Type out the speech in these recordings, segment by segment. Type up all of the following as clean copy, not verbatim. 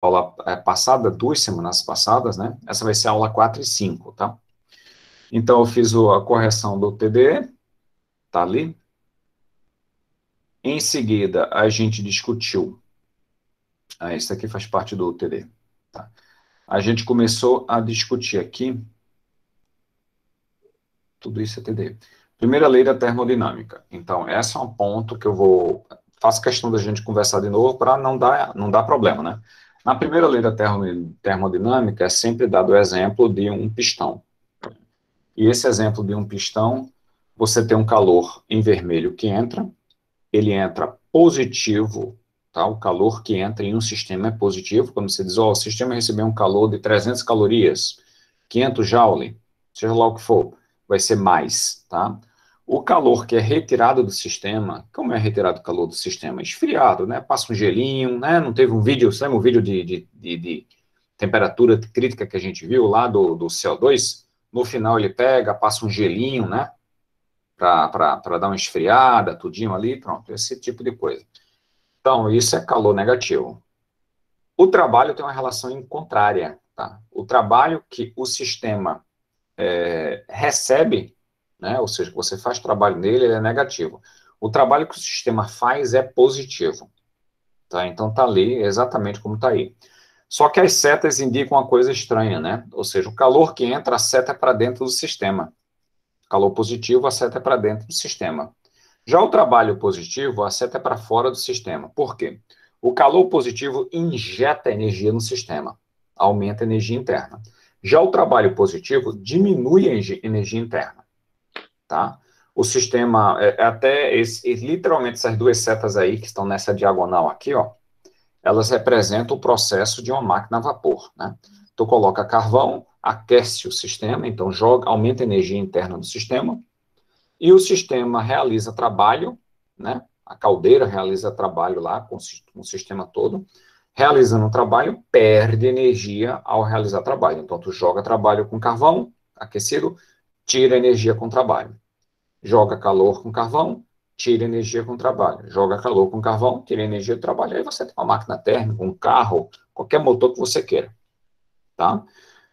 aula passada, 2 semanas passadas, né? Essa vai ser a aula 4 e 5, tá? Então, eu fiz a correção do TDE, tá ali. Em seguida, a gente discutiu. Isso aqui faz parte do TDE, tá? A gente começou a discutir aqui. Tudo isso é TDE. Primeira lei da termodinâmica. Então, esse é um ponto que faço questão da gente conversar de novo para não dar problema, né? Na primeira lei da termodinâmica é sempre dado o exemplo de um pistão. E esse exemplo de um pistão, você tem um calor em vermelho que entra, ele entra positivo, tá? O calor que entra em um sistema é positivo, quando você diz, o sistema recebeu um calor de 300 calorias, 500 joule, seja lá o que for, vai ser mais, tá? O calor que é retirado do sistema, como é retirado o calor do sistema? Esfriado, né? Passa um gelinho, né? Não teve um vídeo, você lembra um vídeo de temperatura crítica que a gente viu lá do CO2? No final ele pega, passa um gelinho, né? Para dar uma esfriada, tudinho ali, pronto, esse tipo de coisa. Então, isso é calor negativo. O trabalho tem uma relação em contrária, tá? O trabalho que o sistema recebe, né? Ou seja, que você faz trabalho nele, ele é negativo. O trabalho que o sistema faz é positivo, tá? Então, tá ali exatamente como tá aí. Só que as setas indicam uma coisa estranha, né? Ou seja, o calor que entra, a seta é para dentro do sistema. Calor positivo, a seta é para dentro do sistema. Já o trabalho positivo, a seta é para fora do sistema. Por quê? O calor positivo injeta energia no sistema, aumenta a energia interna. Já o trabalho positivo diminui a energia interna, tá? O sistema, literalmente essas duas setas aí que estão nessa diagonal aqui, ó, elas representam o processo de uma máquina a vapor, né? Tu coloca carvão, aquece o sistema, então aumenta a energia interna do sistema, e o sistema realiza trabalho, né? A caldeira realiza trabalho lá com o sistema todo, realizando o trabalho, perde energia ao realizar trabalho. Então, tu joga trabalho com carvão aquecido, tira energia com trabalho. Joga calor com carvão, tira energia com trabalho. Joga calor com carvão, tira energia do trabalho. Aí você tem uma máquina térmica, um carro, qualquer motor que você queira, tá?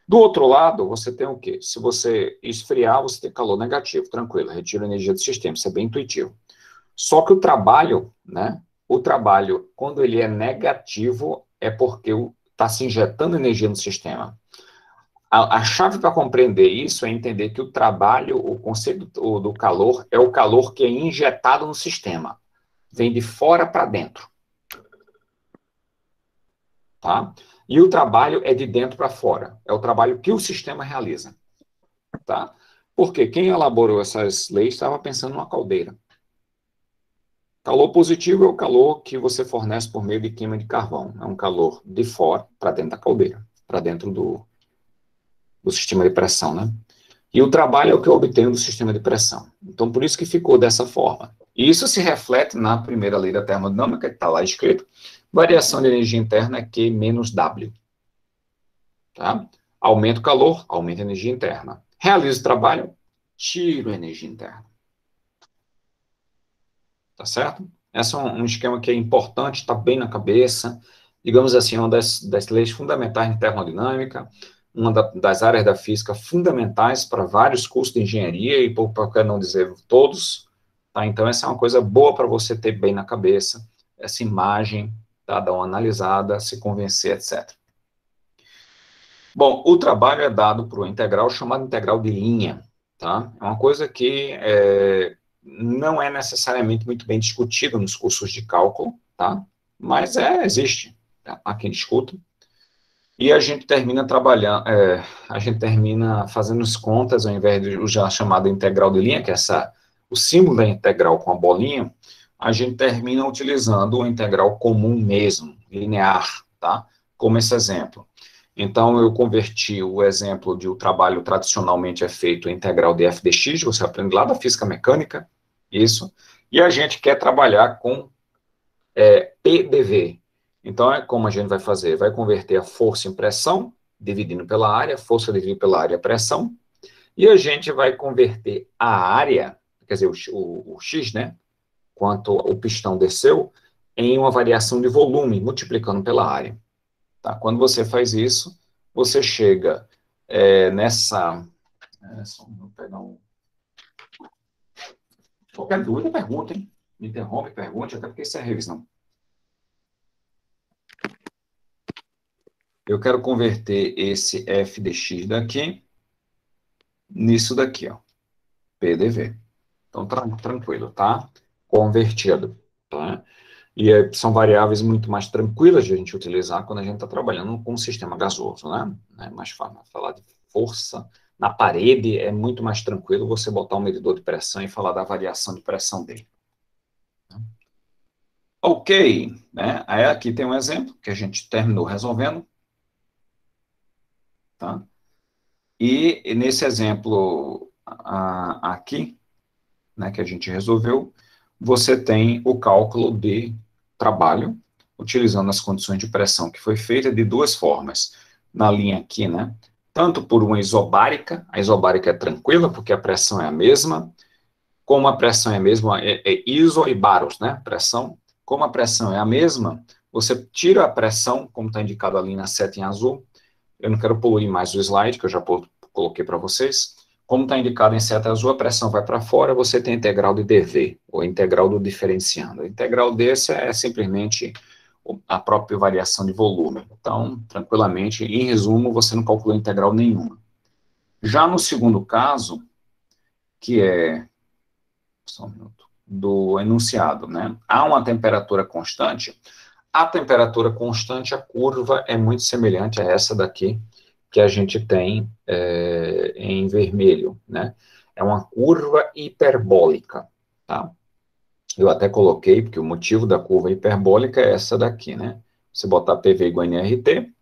Do outro lado, você tem o quê? Se você esfriar, você tem calor negativo, tranquilo, retira a energia do sistema, isso é bem intuitivo. Só que o trabalho, né? O trabalho, quando ele é negativo, é porque está se injetando energia no sistema. A chave para compreender isso é entender que o trabalho, o conceito do calor, é o calor que é injetado no sistema. Vem de fora para dentro. Tá? E o trabalho é de dentro para fora. É o trabalho que o sistema realiza. Tá? Porque quem elaborou essas leis estava pensando numa caldeira. Calor positivo é o calor que você fornece por meio de queima de carvão. É um calor de fora para dentro da caldeira, para dentro do sistema de pressão, né? E o trabalho é o que eu obtenho do sistema de pressão. Então, por isso que ficou dessa forma. E isso se reflete na primeira lei da termodinâmica, que está lá escrito, variação de energia interna é Q menos W. Tá? Aumenta o calor, aumenta a energia interna. Realiza o trabalho, tiro a energia interna. Tá certo? Esse é um esquema que é importante, está bem na cabeça. Digamos assim, uma das leis fundamentais de termodinâmica, uma das áreas da física fundamentais para vários cursos de engenharia, e por que não dizer todos. Tá? Então, essa é uma coisa boa para você ter bem na cabeça, essa imagem, tá? Dar uma analisada, se convencer, etc. Bom, o trabalho é dado por uma integral chamada integral de linha. Tá? É uma coisa que não é necessariamente muito bem discutido nos cursos de cálculo, tá? Mas existe, tá? Há quem discuta. E a gente termina trabalhando, a gente termina fazendo as contas, ao invés de já chamada integral de linha, que é o símbolo da integral com a bolinha, a gente termina utilizando o integral comum mesmo, linear, tá? Como esse exemplo. Então, eu converti o exemplo de o trabalho tradicionalmente é feito em integral de f de x, você aprende lá da física mecânica, isso, e a gente quer trabalhar com P dv. Então, como a gente vai fazer? Vai converter a força em pressão, dividindo pela área, força dividido pela área, pressão, e a gente vai converter a área, quer dizer, o x, né, quanto o pistão desceu, em uma variação de volume, multiplicando pela área. Tá? Quando você faz isso, você chega nessa... só vou pegar um... Qualquer dúvida, pergunta, hein? Me interrompe, pergunte, até porque isso é revisão. Eu quero converter esse f de x daqui nisso daqui, ó, PDV. Então, tranquilo, tá? Convertido, tá? E são variáveis muito mais tranquilas de a gente utilizar quando a gente está trabalhando com um sistema gasoso, né? É mais fácil falar de força na parede, é muito mais tranquilo você botar um medidor de pressão e falar da variação de pressão dele. Ok, né? Aí aqui tem um exemplo que a gente terminou resolvendo, tá? E nesse exemplo aqui, né, que a gente resolveu, você tem o cálculo de trabalho, utilizando as condições de pressão que foi feita de duas formas. Na linha aqui, né, tanto por uma isobárica, a isobárica é tranquila, porque a pressão é a mesma, como a pressão é a mesma, é iso e baros, né, pressão, como a pressão é a mesma, você tira a pressão, como está indicado ali na seta em azul, eu não quero poluir mais o slide, que eu já coloquei para vocês. Como está indicado em seta azul, a pressão vai para fora, você tem a integral de dV, ou integral do diferenciando. A integral desse é simplesmente a própria variação de volume. Então, tranquilamente, em resumo, você não calculou integral nenhuma. Já no segundo caso, que é, só um minuto, do enunciado, né? Há uma temperatura constante. A temperatura constante, a curva é muito semelhante a essa daqui, que a gente tem em vermelho, né? É uma curva hiperbólica, tá? Eu até coloquei, porque o motivo da curva hiperbólica é essa daqui, né? Você botar PV igual a nRT,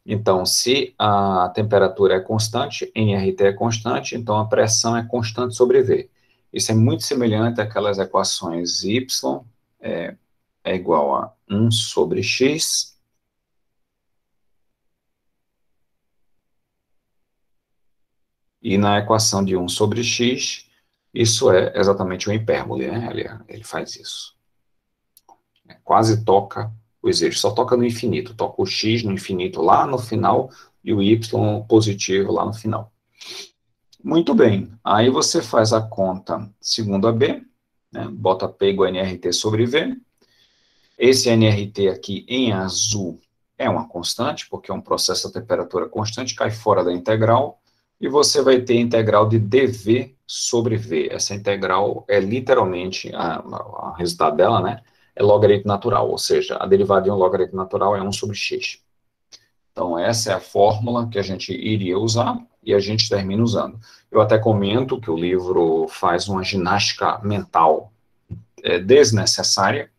então, se a temperatura é constante, nRT é constante, então a pressão é constante sobre V. Isso é muito semelhante àquelas equações y é igual a 1 sobre x, e na equação de 1 sobre x, isso é exatamente uma hipérbole, né? Ele faz isso. Quase toca os eixos, só toca no infinito, toca o x no infinito lá no final e o y positivo lá no final. Muito bem, aí você faz a conta segundo a B, né? Bota P igual a nRT sobre V. Esse nRT aqui em azul é uma constante, porque é um processo a temperatura constante, cai fora da integral, e você vai ter a integral de dV sobre V. Essa integral é literalmente, o resultado dela, né, é logaritmo natural, ou seja, a derivada de um logaritmo natural é 1 sobre x. Então, essa é a fórmula que a gente iria usar, e a gente termina usando. Eu até comento que o livro faz uma ginástica mental desnecessária,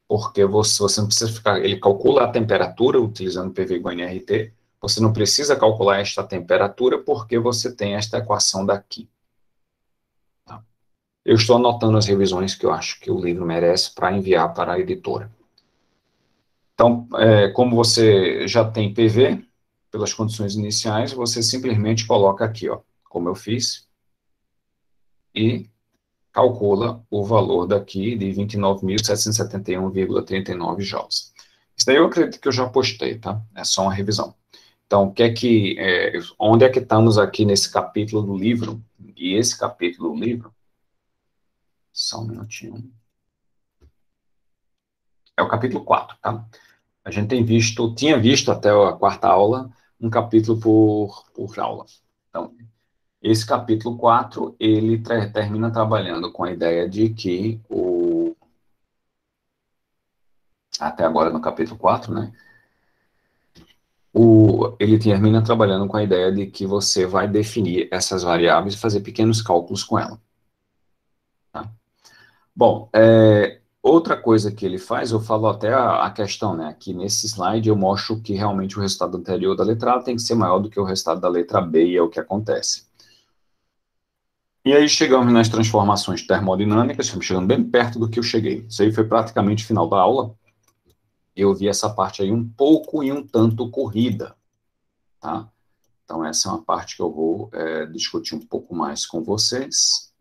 porque você não precisa ficar, ele calcula a temperatura utilizando PV igual a nRT, você não precisa calcular esta temperatura porque você tem esta equação daqui. Tá? Eu estou anotando as revisões que eu acho que o livro merece para enviar para a editora. Então, como você já tem PV, pelas condições iniciais, você simplesmente coloca aqui, ó, como eu fiz, e calcula o valor daqui de 29.771,39 joules. Isso daí eu acredito que eu já postei, tá? É só uma revisão. Então, onde é que estamos aqui nesse capítulo do livro? E esse capítulo do livro, só um minutinho, é o capítulo 4, tá? A gente tinha visto até a quarta aula, um capítulo por aula. Então, esse capítulo 4, ele termina trabalhando com a ideia de que até agora no capítulo 4, né? Ele termina trabalhando com a ideia de que você vai definir essas variáveis e fazer pequenos cálculos com ela. Tá? Bom, outra coisa que ele faz, eu falo até a questão, né? Aqui nesse slide eu mostro que realmente o resultado anterior da letra A tem que ser maior do que o resultado da letra B, e é o que acontece. E aí chegamos nas transformações termodinâmicas, estamos chegando bem perto do que eu cheguei. Isso aí foi praticamente o final da aula. Eu vi essa parte aí um pouco e um tanto corrida, tá? Então, essa é uma parte que eu vou discutir um pouco mais com vocês.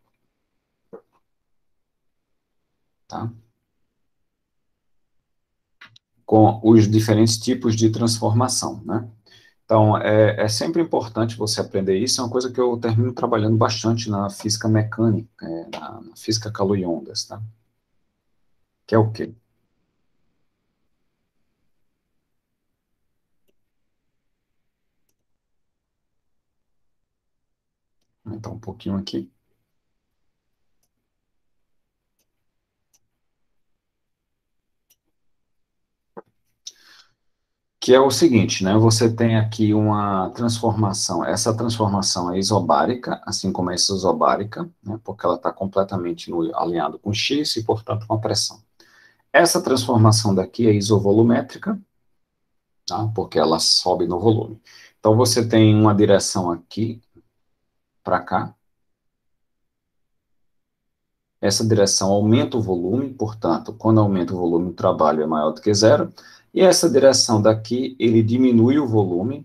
Tá? com os diferentes tipos de transformação, né? Então, é sempre importante você aprender isso, é uma coisa que eu termino trabalhando bastante na física mecânica, na física calor e ondas, tá? Que é o quê? Vou aumentar um pouquinho aqui. Que é o seguinte, né? Você tem aqui uma transformação. Essa transformação é isobárica, assim como essa isobárica, né? Porque ela está completamente alinhado com X e, portanto, com a pressão. Essa transformação daqui é isovolumétrica, tá? Porque ela sobe no volume. Então, você tem uma direção aqui para cá. Essa direção aumenta o volume, portanto, quando aumenta o volume, o trabalho é maior do que zero. E essa direção daqui, ele diminui o volume,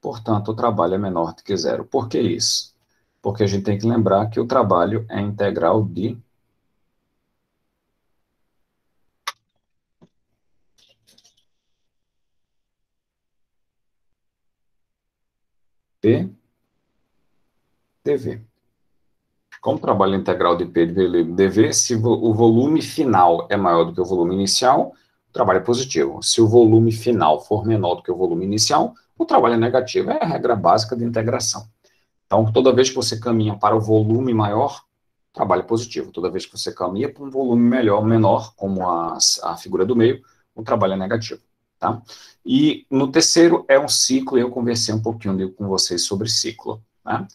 portanto, o trabalho é menor do que zero. Por que isso? Porque a gente tem que lembrar que o trabalho é integral de P dV. Como o trabalho é integral de P dV, se o volume final é maior do que o volume inicial, o trabalho é positivo. Se o volume final for menor do que o volume inicial, o trabalho é negativo. É a regra básica de integração. Então, toda vez que você caminha para o volume maior, trabalho é positivo. Toda vez que você caminha para um volume menor, como a figura do meio, o trabalho é negativo. Tá? E no terceiro é um ciclo, e eu conversei um pouquinho com vocês sobre ciclo. Né?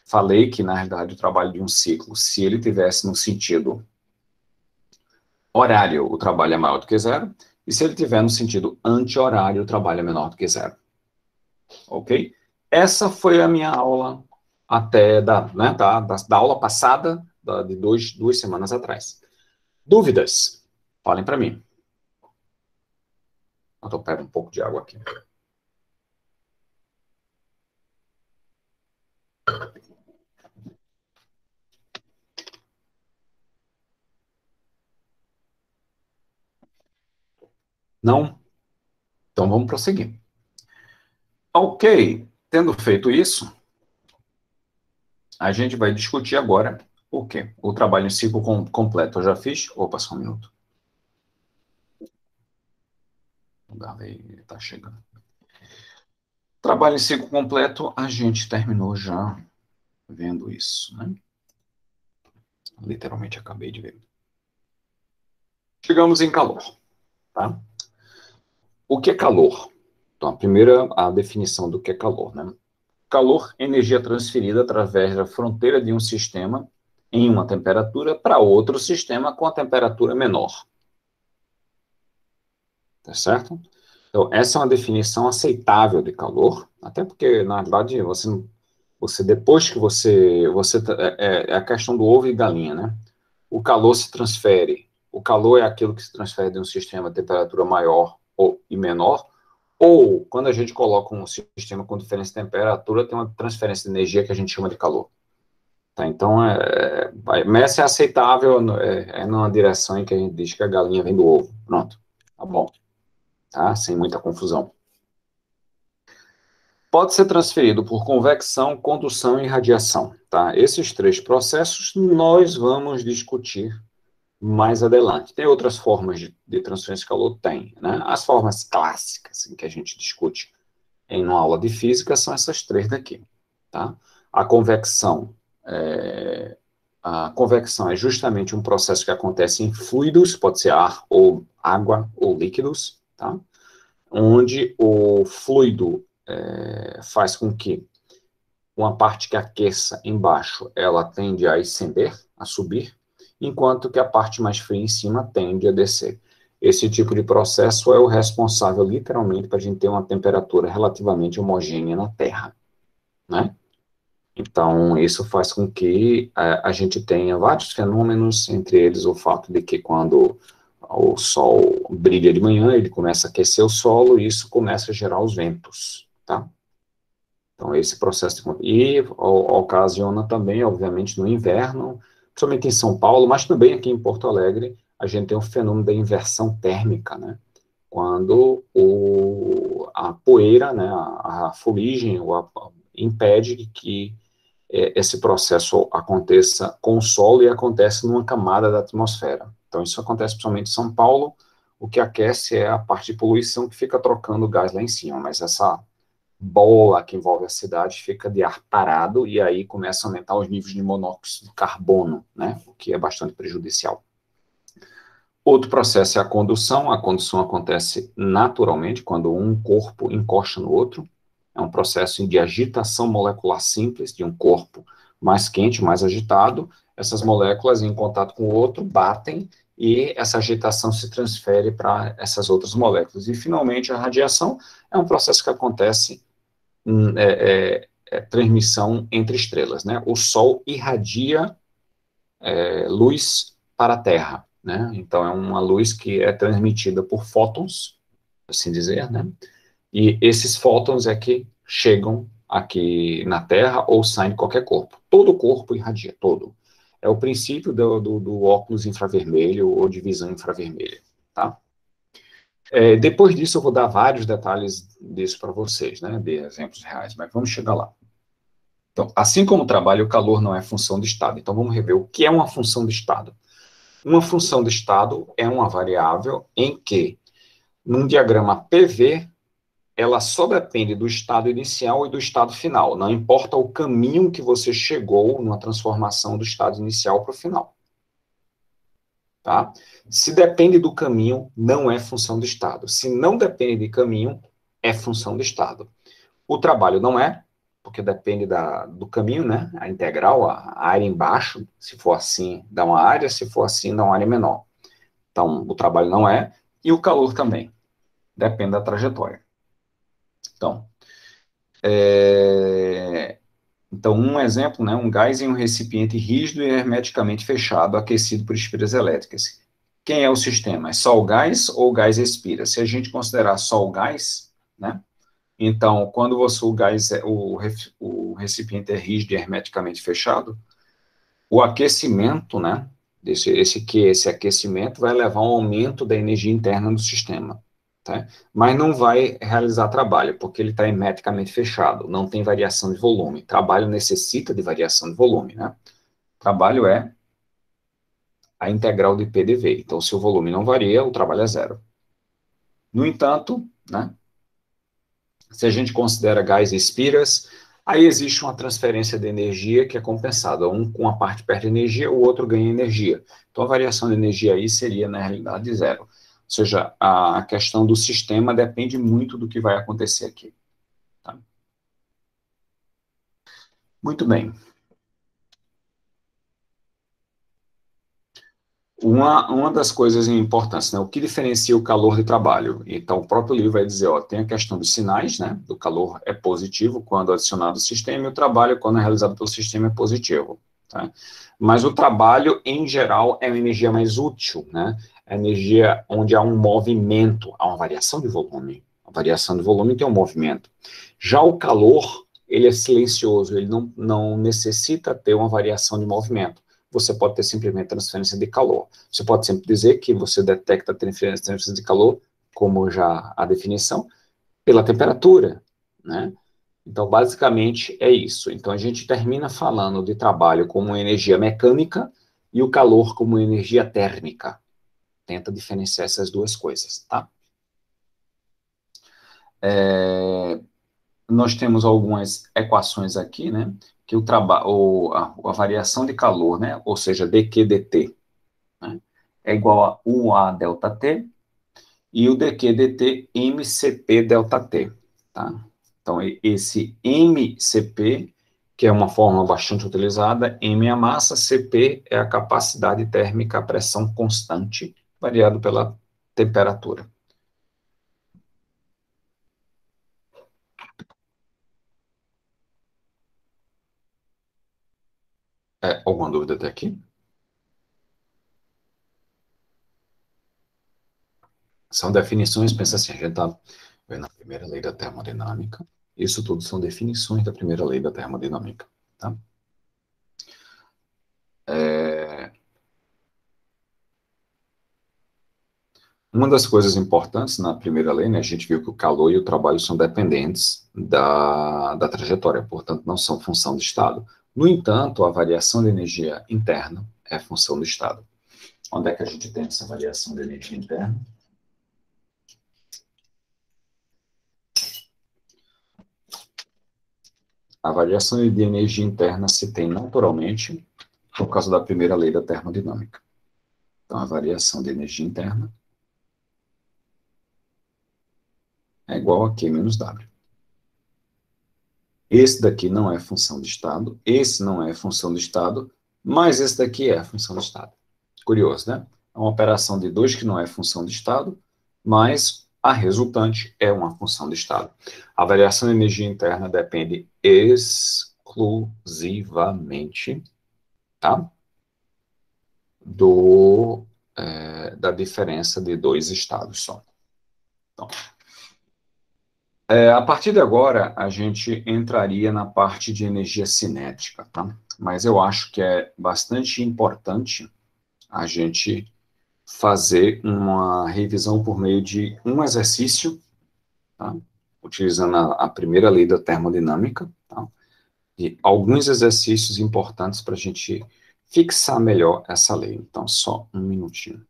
Falei que, na realidade, o trabalho de um ciclo, se ele tivesse no sentido horário, o trabalho é maior do que zero, e se ele tiver no sentido anti-horário, o trabalho é menor do que zero. Ok? Essa foi a minha aula até da aula passada, de 2 semanas atrás. Dúvidas? Falem para mim. Eu pego um pouco de água aqui. Não? Então vamos prosseguir. Ok, tendo feito isso, a gente vai discutir agora o quê? O trabalho em ciclo completo. Eu já fiz? Opa, só um minuto. O Garley está chegando. Trabalho em ciclo completo, a gente terminou já vendo isso, né? Literalmente acabei de ver. Chegamos em calor, tá? O que é calor? Então, a definição do que é calor, né? Calor, energia transferida através da fronteira de um sistema em uma temperatura para outro sistema com a temperatura menor. Tá certo? Então, essa é uma definição aceitável de calor, até porque, na verdade, você depois que é a questão do ovo e galinha, né? O calor se transfere, o calor é aquilo que se transfere de um sistema a temperatura maior e menor, ou, quando a gente coloca um sistema com diferença de temperatura, tem uma transferência de energia que a gente chama de calor. Tá? Então, essa é aceitável, é numa direção em que a gente diz que a galinha vem do ovo. Pronto, tá bom. Tá? Sem muita confusão. Pode ser transferido por convecção, condução e radiação. Tá? Esses três processos nós vamos discutir mais adelante. Tem outras formas de transferência de calor? Tem. Né? As formas clássicas em que a gente discute em uma aula de física são essas três daqui. Tá? A convecção é justamente um processo que acontece em fluidos, pode ser ar ou água ou líquidos, tá? Onde o fluido faz com que uma parte que aqueça embaixo, ela tende a ascender, a subir, enquanto que a parte mais fria em cima tende a descer. Esse tipo de processo é o responsável, literalmente, para a gente ter uma temperatura relativamente homogênea na Terra, né? Então, isso faz com que a gente tenha vários fenômenos, entre eles o fato de que quando o Sol brilha de manhã, ele começa a aquecer o solo e isso começa a gerar os ventos, tá? Então, esse processo ocasiona também, obviamente, no inverno, principalmente em São Paulo, mas também aqui em Porto Alegre, a gente tem um fenômeno da inversão térmica, né? quando a poeira, né, a fuligem impede que esse processo aconteça com o solo e acontece numa camada da atmosfera. Então, isso acontece principalmente em São Paulo. O que aquece é a parte de poluição que fica trocando gás lá em cima, mas essa bola que envolve a cidade fica de ar parado e aí começa a aumentar os níveis de monóxido de carbono, né, o que é bastante prejudicial. Outro processo é a condução. A condução acontece naturalmente quando um corpo encosta no outro. É um processo de agitação molecular simples de um corpo mais quente, mais agitado. Essas moléculas, em contato com o outro, batem e essa agitação se transfere para essas outras moléculas. E, finalmente, a radiação é um processo que acontece transmissão entre estrelas, né? O Sol irradia luz para a Terra, né? Então, é uma luz que é transmitida por fótons, assim dizer, né? E esses fótons é que chegam aqui na Terra ou saem de qualquer corpo. Todo corpo irradia, todo. É o princípio do óculos infravermelho ou de visão infravermelha, tá? Depois disso, eu vou dar vários detalhes disso para vocês, né? De exemplos reais, mas vamos chegar lá. Então, assim como o trabalho, o calor não é função do estado. Então, vamos rever o que é uma função do estado. Uma função do estado é uma variável em que, num diagrama PV, ela só depende do estado inicial e do estado final. Não importa o caminho que você chegou numa transformação do estado inicial para o final. Tá? Se depende do caminho, não é função do estado. Se não depende de caminho, é função do estado. O trabalho não é, porque depende do caminho, né? A integral, a área embaixo, se for assim, dá uma área, se for assim, dá uma área menor. Então, o trabalho não é, e o calor também, depende da trajetória. Então, um exemplo, né? Um gás em um recipiente rígido e hermeticamente fechado, aquecido por espiras elétricas. Quem é o sistema? É só o gás ou o gás expira? Se a gente considerar só o gás, né? Então, quando o gás, o recipiente é rígido e hermeticamente fechado, o aquecimento, né, esse aquecimento vai levar a um aumento da energia interna do sistema, tá? Mas não vai realizar trabalho, porque ele está hermeticamente fechado, não tem variação de volume. Trabalho necessita de variação de volume, né? Trabalho é a integral de PDV. Então, se o volume não varia, o trabalho é zero. No entanto, né, se a gente considera gás e espiras, aí existe uma transferência de energia que é compensada. Um com a parte perde energia, o outro ganha energia. Então, a variação de energia aí seria, na realidade, zero. Ou seja, a questão do sistema depende muito do que vai acontecer aqui. Tá? Muito bem. Uma das coisas importantes, né, o que diferencia o calor de trabalho? Então, o próprio livro vai dizer, ó, tem a questão dos sinais, né, do calor é positivo quando adicionado ao sistema, e o trabalho, quando é realizado pelo sistema, é positivo. Tá? Mas o trabalho, em geral, é uma energia mais útil, né, é energia onde há um movimento, há uma variação de volume. A variação de volume tem um movimento. Já o calor, ele é silencioso, ele não necessita ter uma variação de movimento. Você pode ter simplesmente transferência de calor. Você pode sempre dizer que você detecta a transferência de calor, como já a definição, pela temperatura, né? Então, basicamente, é isso. Então, a gente termina falando de trabalho como energia mecânica e o calor como energia térmica. Tenta diferenciar essas duas coisas, tá? Nós temos algumas equações aqui, né? Que a variação de calor, né? Ou seja, dQ dt, né, é igual a 1A delta T, e o dQ dt mCp delta T, tá? Então, esse mCp, que é uma fórmula bastante utilizada, m é a massa, Cp é a capacidade térmica, a pressão constante, variado pela temperatura. Alguma dúvida até aqui? São definições, pensa assim, a gente está vendo a primeira lei da termodinâmica, isso tudo são definições da primeira lei da termodinâmica, tá? Uma das coisas importantes na primeira lei, né, a gente viu que o calor e o trabalho são dependentes da trajetória, portanto, não são função do estado. No entanto, a variação de energia interna é função do estado. Onde é que a gente tem essa variação de energia interna? A variação de energia interna se tem naturalmente por causa da primeira lei da termodinâmica. Então, a variação de energia interna é igual a Q menos W. Esse daqui não é função de estado, esse não é função de estado, mas esse daqui é a função de estado. Curioso, né? É uma operação de dois que não é função de estado, mas a resultante é uma função de estado. A variação de energia interna depende exclusivamente, tá? Da diferença de dois estados só. Então, a partir de agora, a gente entraria na parte de energia cinética, tá? Mas eu acho que é bastante importante a gente fazer uma revisão por meio de um exercício, tá? Utilizando a primeira lei da termodinâmica, tá? E alguns exercícios importantes para a gente fixar melhor essa lei. Então, só um minutinho.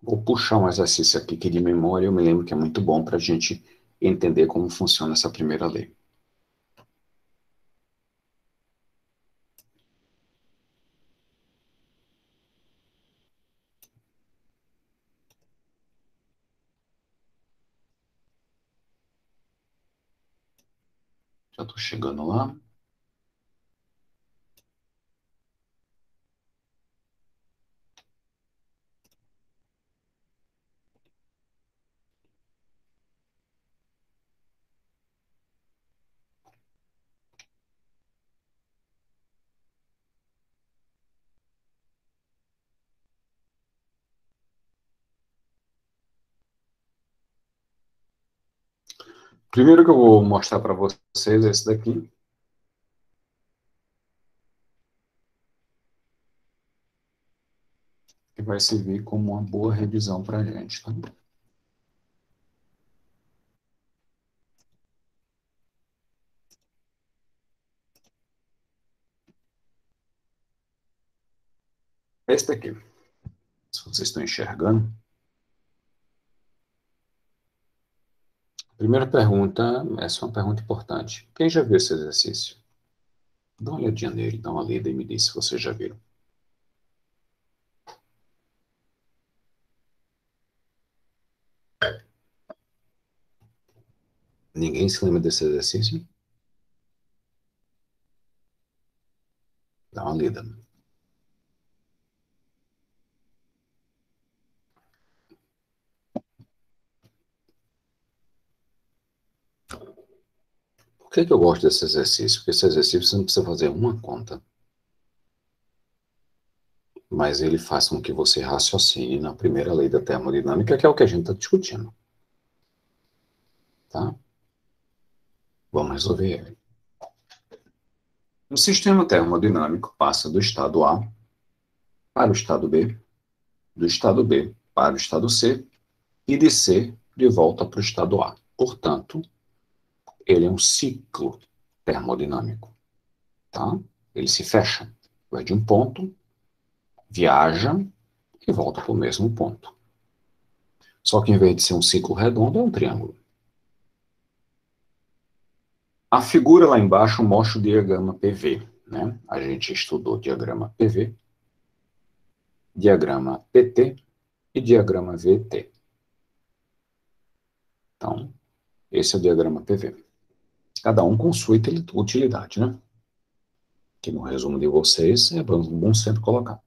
Vou puxar um exercício aqui que de memória eu me lembro que é muito bom para a gente entender como funciona essa primeira lei. Já estou chegando lá. Primeiro que eu vou mostrar para vocês é esse daqui. Que vai servir como uma boa revisão para a gente, tá? Esse daqui. Se vocês estão enxergando. Primeira pergunta, essa é uma pergunta importante. Quem já viu esse exercício? Dá uma olhadinha nele, dá uma lida e me diz se vocês já viram. Ninguém se lembra desse exercício? Dá uma lida. Por que que eu gosto desse exercício? Porque esse exercício você não precisa fazer uma conta, mas ele faz com que você raciocine na primeira lei da termodinâmica, que é o que a gente está discutindo, tá? Vamos resolver ele. O sistema termodinâmico passa do estado A para o estado B, do estado B para o estado C e de C de volta para o estado A. Portanto, ele é um ciclo termodinâmico, tá? Ele se fecha, vai de um ponto, viaja e volta para o mesmo ponto. Só que em vez de ser um ciclo redondo, é um triângulo. A figura lá embaixo mostra o diagrama PV, né? A gente estudou diagrama PV, diagrama PT e diagrama VT. Então, esse é o diagrama PV. Cada um com sua utilidade, né? Que no resumo de vocês é bom sempre colocar.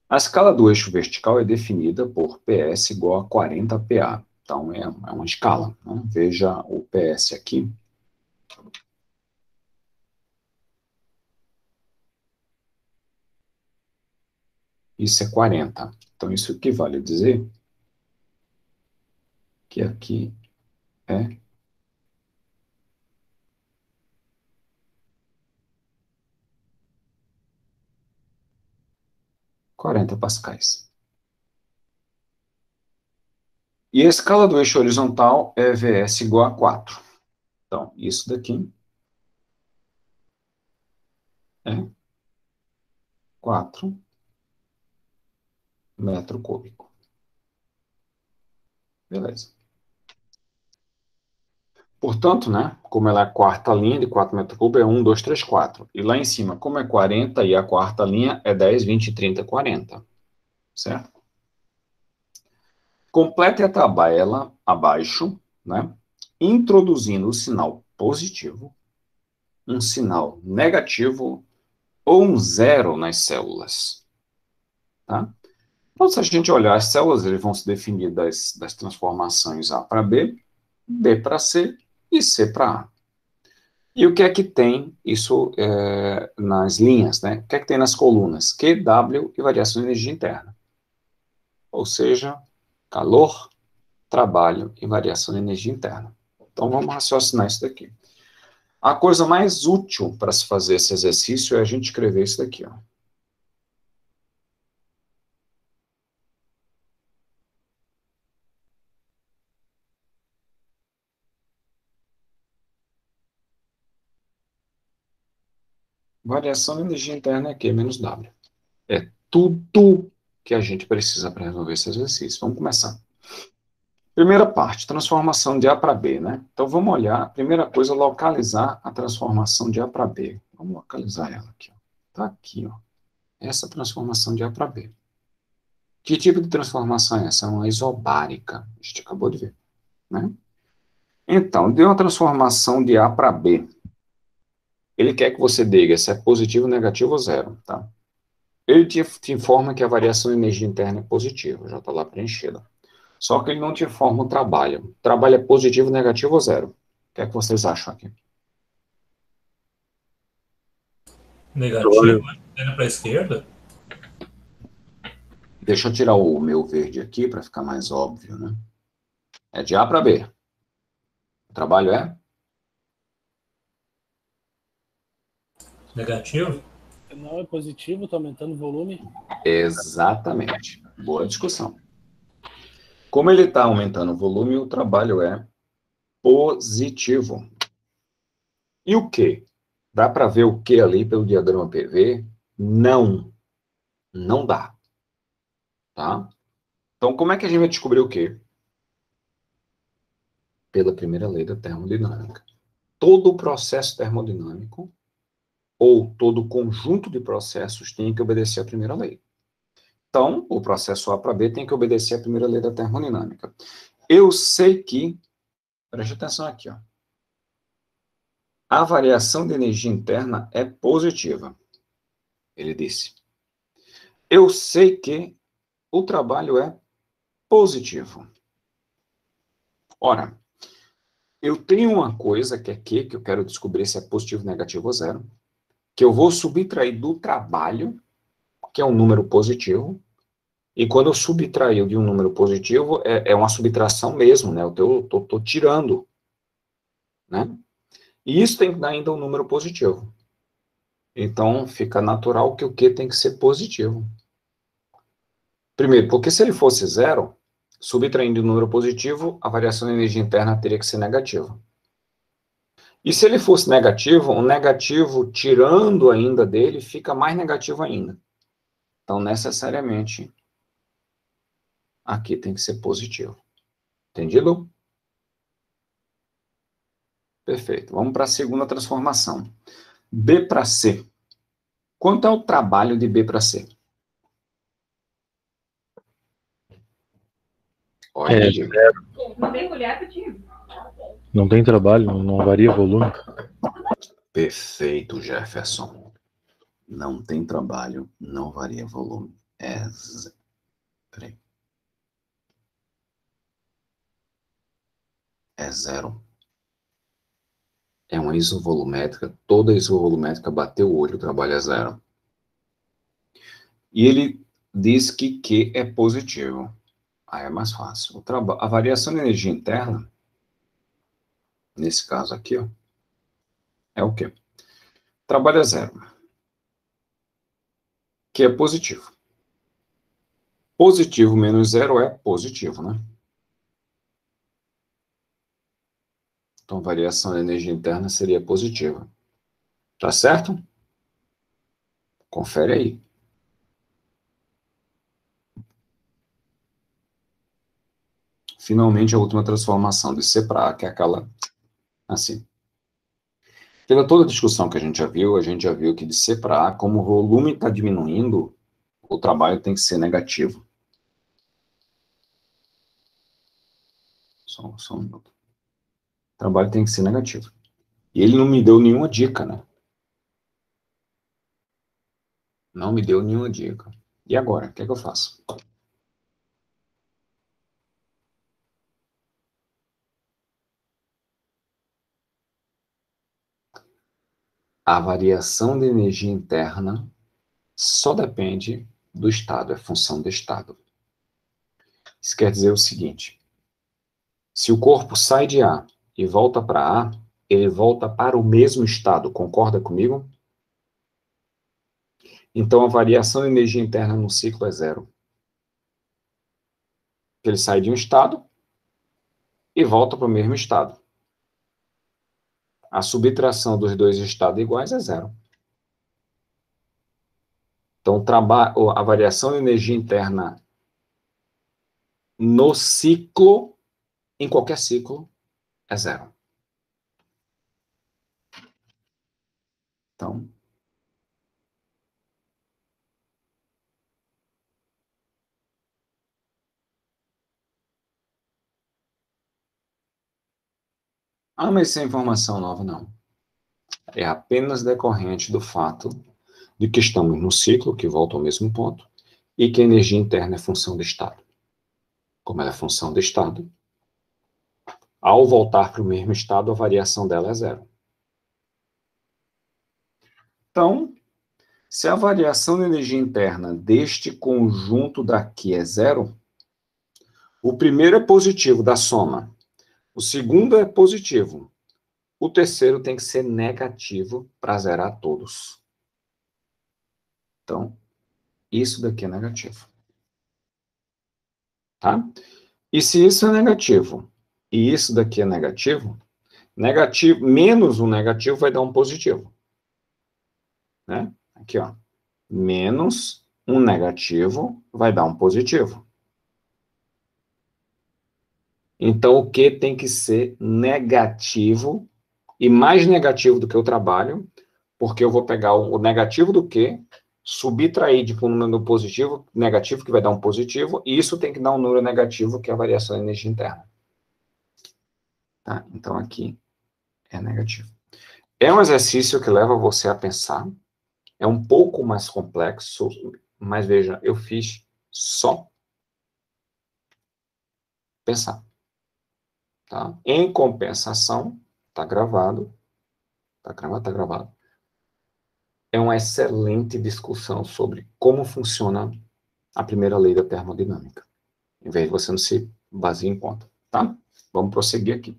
A escala do eixo vertical é definida por PS igual a 40 PA. Então, é uma escala, né? Veja o PS aqui. Isso é 40. Então, isso equivale a dizer que aqui é 40 pascais. E a escala do eixo horizontal é Vs igual a 4. Então, isso daqui é 4 metro cúbico. Beleza. Portanto, né, como ela é a quarta linha de 4 metros cúbicos, é 1, 2, 3, 4. E lá em cima, como é 40, e a quarta linha é 10, 20, 30, 40. Certo? Complete a tabela abaixo, né, introduzindo o sinal positivo, um sinal negativo ou um zero nas células. Tá? Então, se a gente olhar as células, eles vão se definir das transformações A para B, B para C e C para A. E o que é que tem isso nas linhas, né? O que é que tem nas colunas? Q, W e variação de energia interna. Ou seja, calor, trabalho e variação de energia interna. Então, vamos raciocinar isso daqui. A coisa mais útil para se fazer esse exercício é a gente escrever isso daqui, ó. Variação de energia interna é Q menos W. É tudo que a gente precisa para resolver esse exercício. Vamos começar. Primeira parte, transformação de A para B, né? Então, vamos olhar, primeira coisa, localizar a transformação de A para B. Vamos localizar ela aqui, ó. Tá aqui, ó. Essa transformação de A para B. Que tipo de transformação é essa? É uma isobárica. A gente acabou de ver, né? Então, deu uma transformação de A para B. Ele quer que você diga se é positivo, negativo ou zero, tá? Ele te informa que a variação de energia interna é positiva, já está lá preenchida. Só que ele não te informa o trabalho. O trabalho é positivo, negativo ou zero? O que é que vocês acham aqui? Negativo, indo para a esquerda? Deixa eu tirar o meu verde aqui para ficar mais óbvio, né? É de A para B. O trabalho é? Negativo? Não é positivo, está aumentando o volume. Exatamente. Boa discussão. Como ele está aumentando o volume, o trabalho é positivo. E o Q? Dá para ver o Q ali pelo diagrama PV? Não. Não dá. Tá? Então, como é que a gente vai descobrir o Q? Pela primeira lei da termodinâmica. Todo processo termodinâmico ou todo conjunto de processos tem que obedecer à primeira lei. Então, o processo A para B tem que obedecer à primeira lei da termodinâmica. Eu sei que, preste atenção aqui, ó, a variação de energia interna é positiva, ele disse. Eu sei que o trabalho é positivo. Ora, eu tenho uma coisa que é Q, que eu quero descobrir se é positivo, negativo ou zero, que eu vou subtrair do trabalho, que é um número positivo, e quando eu subtraio de um número positivo, é uma subtração mesmo, né? Eu estou tirando, né? E isso tem que dar ainda um número positivo. Então, fica natural que o Q tem que ser positivo. Primeiro, porque se ele fosse zero, subtraindo o número positivo, a variação de energia interna teria que ser negativa. E se ele fosse negativo, o negativo, tirando ainda dele, fica mais negativo ainda. Então, necessariamente, aqui tem que ser positivo. Entendido? Perfeito. Vamos para a segunda transformação. B para C. Quanto é o trabalho de B para C? Olha aí. Não tem trabalho, não varia volume. Perfeito, Jefferson. Não tem trabalho, não varia volume. Peraí. É zero. É uma isovolumétrica, toda isovolumétrica bateu o olho, o trabalho é zero. E ele diz que Q é positivo. Aí é mais fácil. A variação de energia interna, nesse caso aqui, ó, é o quê? Trabalho é zero. Que é positivo. Positivo menos zero é positivo, né? Então, a variação da energia interna seria positiva. Tá certo? Confere aí. Finalmente, a última transformação de C para A, que é aquela assim. Pela toda a discussão que a gente já viu que de C para A, como o volume está diminuindo, o trabalho tem que ser negativo. Só um minuto. O trabalho tem que ser negativo. E ele não me deu nenhuma dica, né? Não me deu nenhuma dica. E agora? O que é que eu faço? A variação de energia interna só depende do estado, é função do estado. Isso quer dizer o seguinte: se o corpo sai de A e volta para A, ele volta para o mesmo estado, concorda comigo? Então a variação de energia interna no ciclo é zero. Ele sai de um estado e volta para o mesmo estado. A subtração dos dois estados iguais é zero. Então a variação de energia interna no ciclo, em qualquer ciclo, é zero. Então, mas isso é informação nova, não. É apenas decorrente do fato de que estamos no ciclo, que volta ao mesmo ponto, e que a energia interna é função do estado. Como ela é função do estado, ao voltar para o mesmo estado, a variação dela é zero. Então, se a variação de energia interna deste conjunto daqui é zero, o primeiro é positivo, da soma. O segundo é positivo. O terceiro tem que ser negativo para zerar todos. Então, isso daqui é negativo. Tá? E se isso é negativo, e isso daqui é negativo, menos um negativo vai dar um positivo. Né? Aqui, ó. Menos um negativo vai dar um positivo. Então, o que tem que ser negativo, e mais negativo do que o trabalho, porque eu vou pegar o negativo do que, subtrair de um número positivo, negativo, que vai dar um positivo, e isso tem que dar um número negativo, que é a variação da energia interna. Tá? Então, aqui é negativo. É um exercício que leva você a pensar, é um pouco mais complexo, mas veja, eu fiz só pensar. Tá? Em compensação, está gravado, está gravado. É uma excelente discussão sobre como funciona a primeira lei da termodinâmica, em vez de você não se basear em conta. Tá? Vamos prosseguir aqui.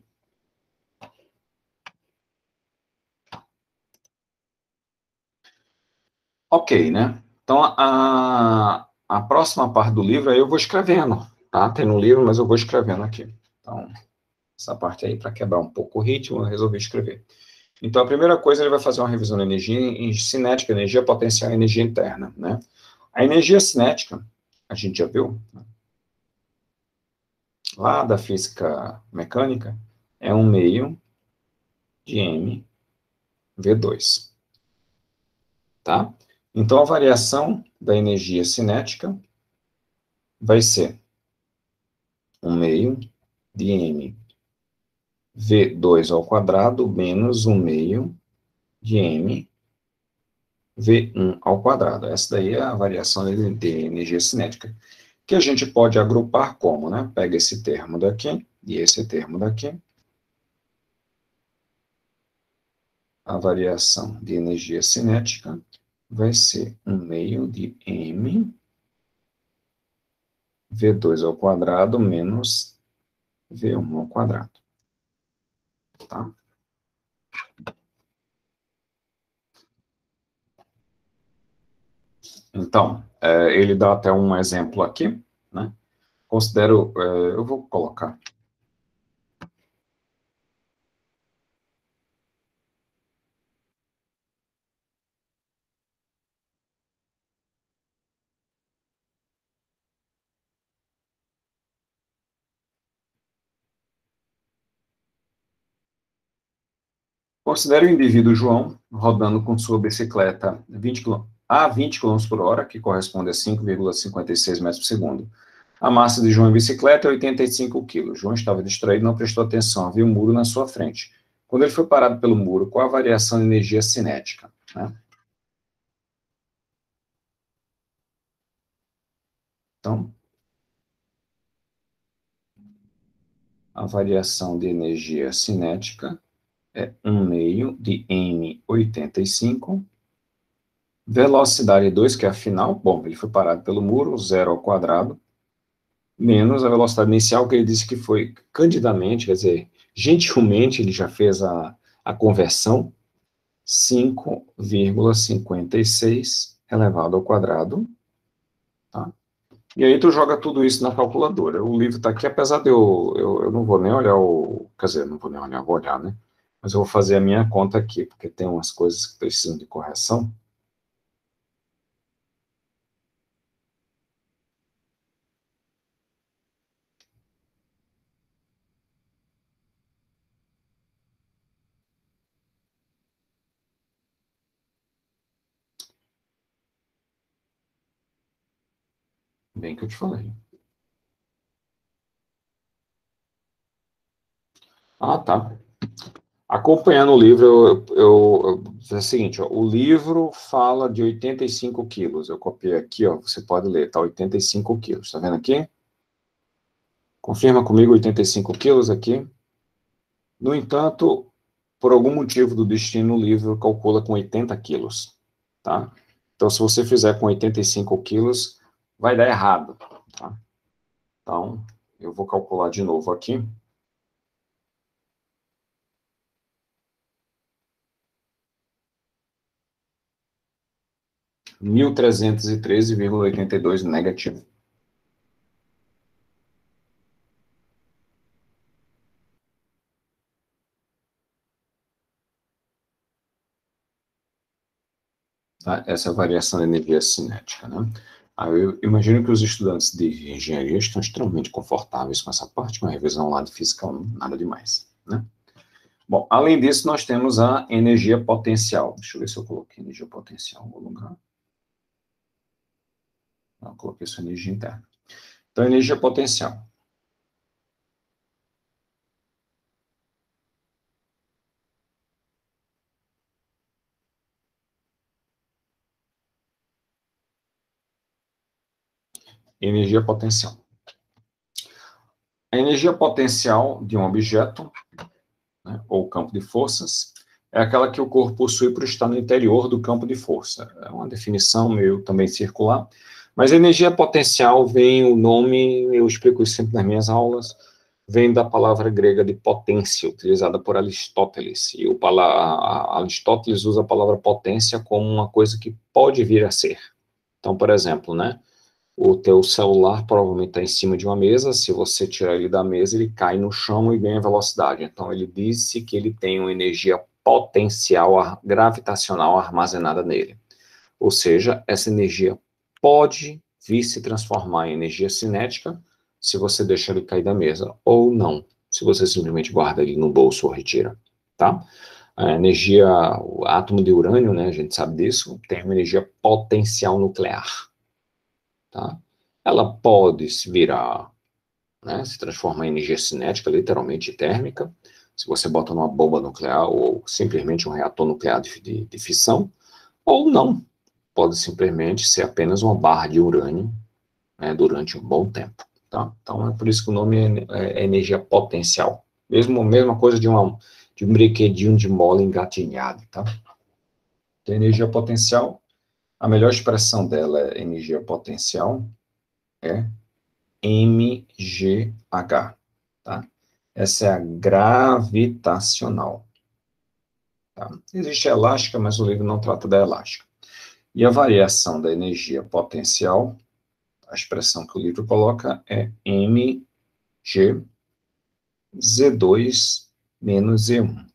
Ok, né? Então, a próxima parte do livro aí eu vou escrevendo, tá? Tem no livro, mas eu vou escrevendo aqui. Então, essa parte aí, para quebrar um pouco o ritmo, eu resolvi escrever. Então, a primeira coisa, ele vai fazer uma revisão da energia em cinética, energia potencial e energia interna, né? A energia cinética, a gente já viu, né? Lá da física mecânica, é 1/2 de mv2, tá? Então, a variação da energia cinética vai ser 1/2 de mv2 ao quadrado menos 1/2 de mv1 ao quadrado. Essa daí é a variação de energia cinética, que a gente pode agrupar como, né? Pega esse termo daqui e esse termo daqui. A variação de energia cinética vai ser 1/2 de mv2 ao quadrado menos v1 ao quadrado. Tá? Então, ele dá até um exemplo aqui, Considero, eu vou colocar. Considere o indivíduo João rodando com sua bicicleta a 20 km por hora, que corresponde a 5,56 metros por segundo. A massa de João em bicicleta é 85 quilos. João estava distraído, não prestou atenção, havia um muro na sua frente. Quando ele foi parado pelo muro, qual a variação de energia cinética? Né? Então, a variação de energia cinética é 1/2 de M85. Velocidade 2, que é a final. Bom, ele foi parado pelo muro, 0 ao quadrado. Menos a velocidade inicial, que ele disse que foi candidamente, quer dizer, gentilmente, ele já fez a conversão, 5,56 elevado ao quadrado, tá? E aí tu joga tudo isso na calculadora. O livro está aqui, apesar de eu não vou nem olhar quer dizer, não vou nem olhar, vou olhar, né? Mas eu vou fazer a minha conta aqui, porque tem umas coisas que precisam de correção. Bem que eu te falei. Ah, tá. Acompanhando o livro, é o seguinte, ó, o livro fala de 85 quilos. Eu copiei aqui, ó, você pode ler, tá? 85 quilos, tá vendo aqui? Confirma comigo 85 quilos aqui. No entanto, por algum motivo do destino, o livro calcula com 80 quilos, tá? Então, se você fizer com 85 quilos, vai dar errado, tá? Então, eu vou calcular de novo aqui. 1.313,82 negativo. Tá? Essa é a variação da energia cinética, né? Eu imagino que os estudantes de engenharia estão extremamente confortáveis com essa parte, uma revisão lá de física, nada demais, né? Bom, além disso, nós temos a energia potencial. Deixa eu ver se eu coloquei energia potencial em algum lugar. Não, eu coloquei só energia interna. Então, energia potencial. Energia potencial. A energia potencial de um objeto, né, ou campo de forças, é aquela que o corpo possui por estar no interior do campo de força. É uma definição meio também circular, mas a energia potencial vem, o nome, eu explico isso sempre nas minhas aulas, vem da palavra grega de potência, utilizada por Aristóteles. E Aristóteles usa a palavra potência como uma coisa que pode vir a ser. Então, por exemplo, né, o teu celular provavelmente está em cima de uma mesa, se você tirar ele da mesa, ele cai no chão e ganha velocidade. Então, ele disse que ele tem uma energia potencial gravitacional armazenada nele. Ou seja, essa energia pode vir se transformar em energia cinética se você deixa ele cair da mesa, ou não, se você simplesmente guarda ele no bolso ou retira, tá? A energia, o átomo de urânio, né, a gente sabe disso, tem uma energia potencial nuclear. Tá? Ela pode se virar, né, se transformar em energia cinética, literalmente térmica, se você bota numa bomba nuclear ou simplesmente um reator nuclear de fissão, ou não, pode simplesmente ser apenas uma barra de urânio, né, durante um bom tempo. Tá? Então é por isso que o nome é energia potencial. Mesma coisa de um brinquedinho de mola engatinhado. Tá? Então, energia potencial, a melhor expressão dela é energia potencial, é MGH, tá? Essa é a gravitacional. Tá? Existe a elástica, mas o livro não trata da elástica. E a variação da energia potencial A expressão que o livro coloca é mgz2 menos e1,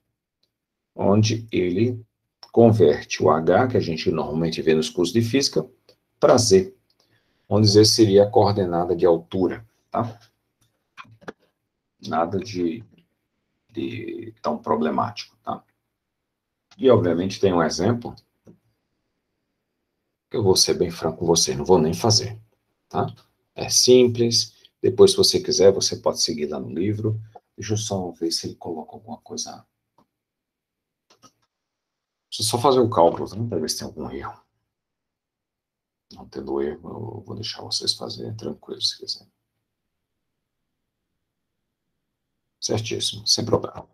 onde ele converte o h, que a gente normalmente vê nos cursos de física, para z, onde z seria a coordenada de altura, tá? Nada de tão problemático, tá? E, obviamente, tem um exemplo que eu vou ser bem franco com você, não vou nem fazer, tá? É simples, depois, se você quiser, você pode seguir lá no livro. Deixa eu só ver se ele coloca alguma coisa. Deixa eu só fazer o cálculo, tá? Para ver se tem algum erro. Não tendo erro, eu vou deixar vocês fazerem tranquilo, se quiser. Certíssimo, sem problema.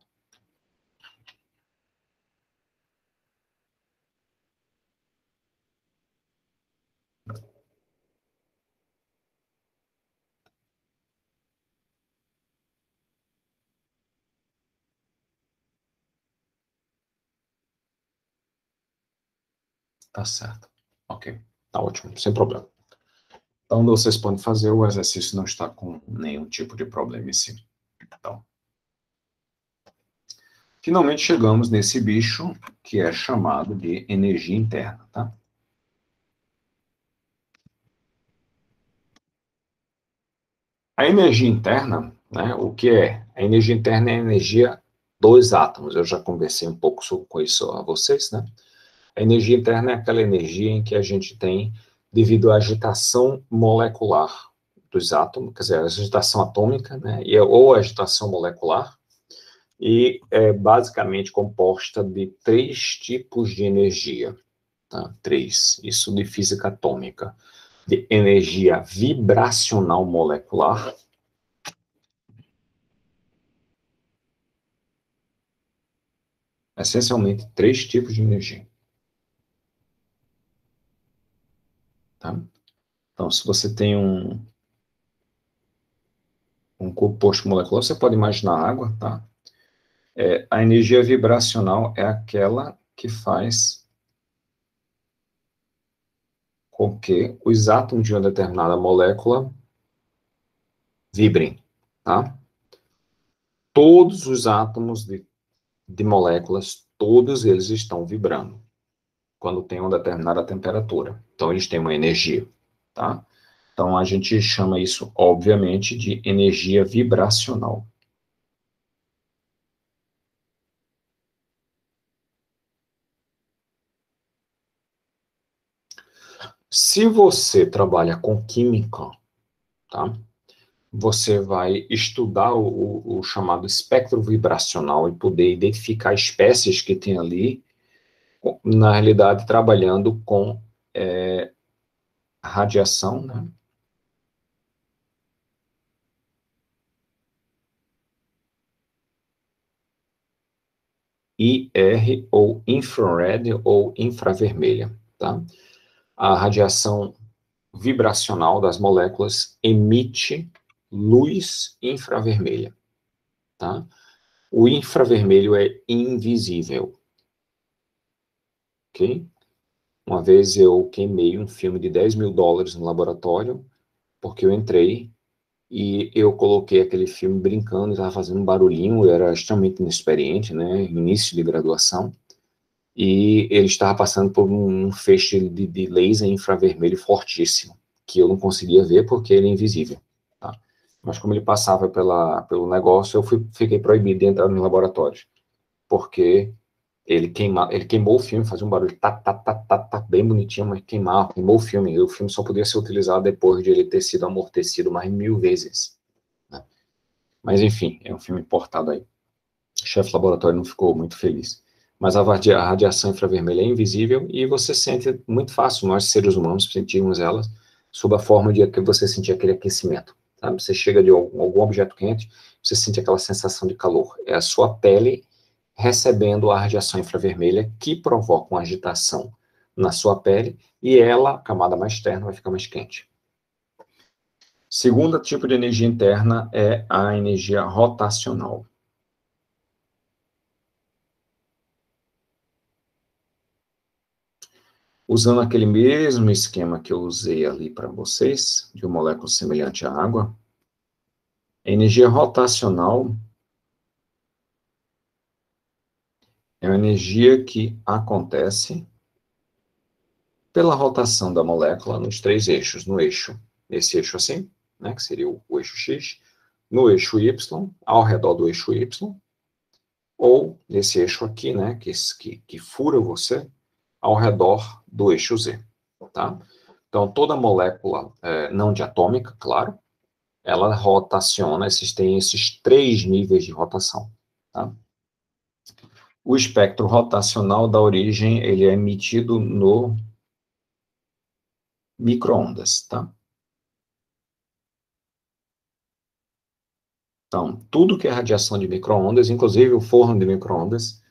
Tá certo. Ok, tá ótimo, sem problema. Então, vocês podem fazer, o exercício não está com nenhum tipo de problema em si. Então, finalmente chegamos nesse bicho que é chamado de energia interna, tá? A energia interna, né, o que é? A energia interna é a energia dos átomos. Eu já conversei um pouco com isso a vocês, né? A energia interna é aquela energia em que a gente tem devido à agitação molecular dos átomos, quer dizer, a agitação atômica, né, ou a agitação molecular, e é basicamente composta de 3 tipos de energia, tá? 3, isso de física atômica, de energia vibracional molecular, essencialmente 3 tipos de energia, tá? Então, se você tem um composto molecular, você pode imaginar a água, tá? A energia vibracional é aquela que faz com que os átomos de uma determinada molécula vibrem, tá? Todos os átomos de moléculas, todos eles estão vibrando quando tem uma determinada temperatura. Então, eles têm uma energia, tá? Então, a gente chama isso, obviamente, de energia vibracional. Se você trabalha com química, tá? Você vai estudar o chamado espectro vibracional e poder identificar espécies que tem ali, na realidade, trabalhando com radiação, né? IR, ou infrared, ou infravermelha, tá? A radiação vibracional das moléculas emite luz infravermelha, tá? O infravermelho é invisível, ok? Uma vez eu queimei um filme de US$ 10.000 no laboratório, porque eu entrei e eu coloquei aquele filme brincando, estava fazendo um barulhinho, eu era extremamente inexperiente, né, início de graduação, e ele estava passando por um feixe de laser infravermelho fortíssimo, que eu não conseguia ver porque ele é invisível, tá? Mas como ele passava pelo negócio, fiquei proibido de entrar no laboratório, porque ele queimou o filme, fazia um barulho tá, bem bonitinho, mas queimou o filme, e o filme só podia ser utilizado depois de ele ter sido amortecido mais 1000 vezes, né? Mas enfim, é um filme importado aí. O chefe do laboratório não ficou muito feliz. Mas a radiação infravermelha é invisível e você sente muito fácil, nós seres humanos sentimos elas sob a forma de que você sentir aquele aquecimento, sabe? Você chega de algum objeto quente, você sente aquela sensação de calor. É a sua pele recebendo a radiação infravermelha que provoca uma agitação na sua pele e ela, a camada mais externa, vai ficar mais quente. Segundo tipo de energia interna é a energia rotacional. Usando aquele mesmo esquema que eu usei ali para vocês, de uma molécula semelhante à água, a energia rotacional é uma energia que acontece pela rotação da molécula nos três eixos, no eixo, esse eixo assim, né, que seria o eixo X, no eixo Y, ao redor do eixo Y, ou nesse eixo aqui, né, que fura você, ao redor do eixo Z, tá? Então, toda molécula não diatômica, claro, ela rotaciona, tem esses três níveis de rotação, tá? O espectro rotacional da origem, ele é emitido no micro-ondas, tá? Então, tudo que é radiação de micro-ondas, inclusive o forno de micro-ondas,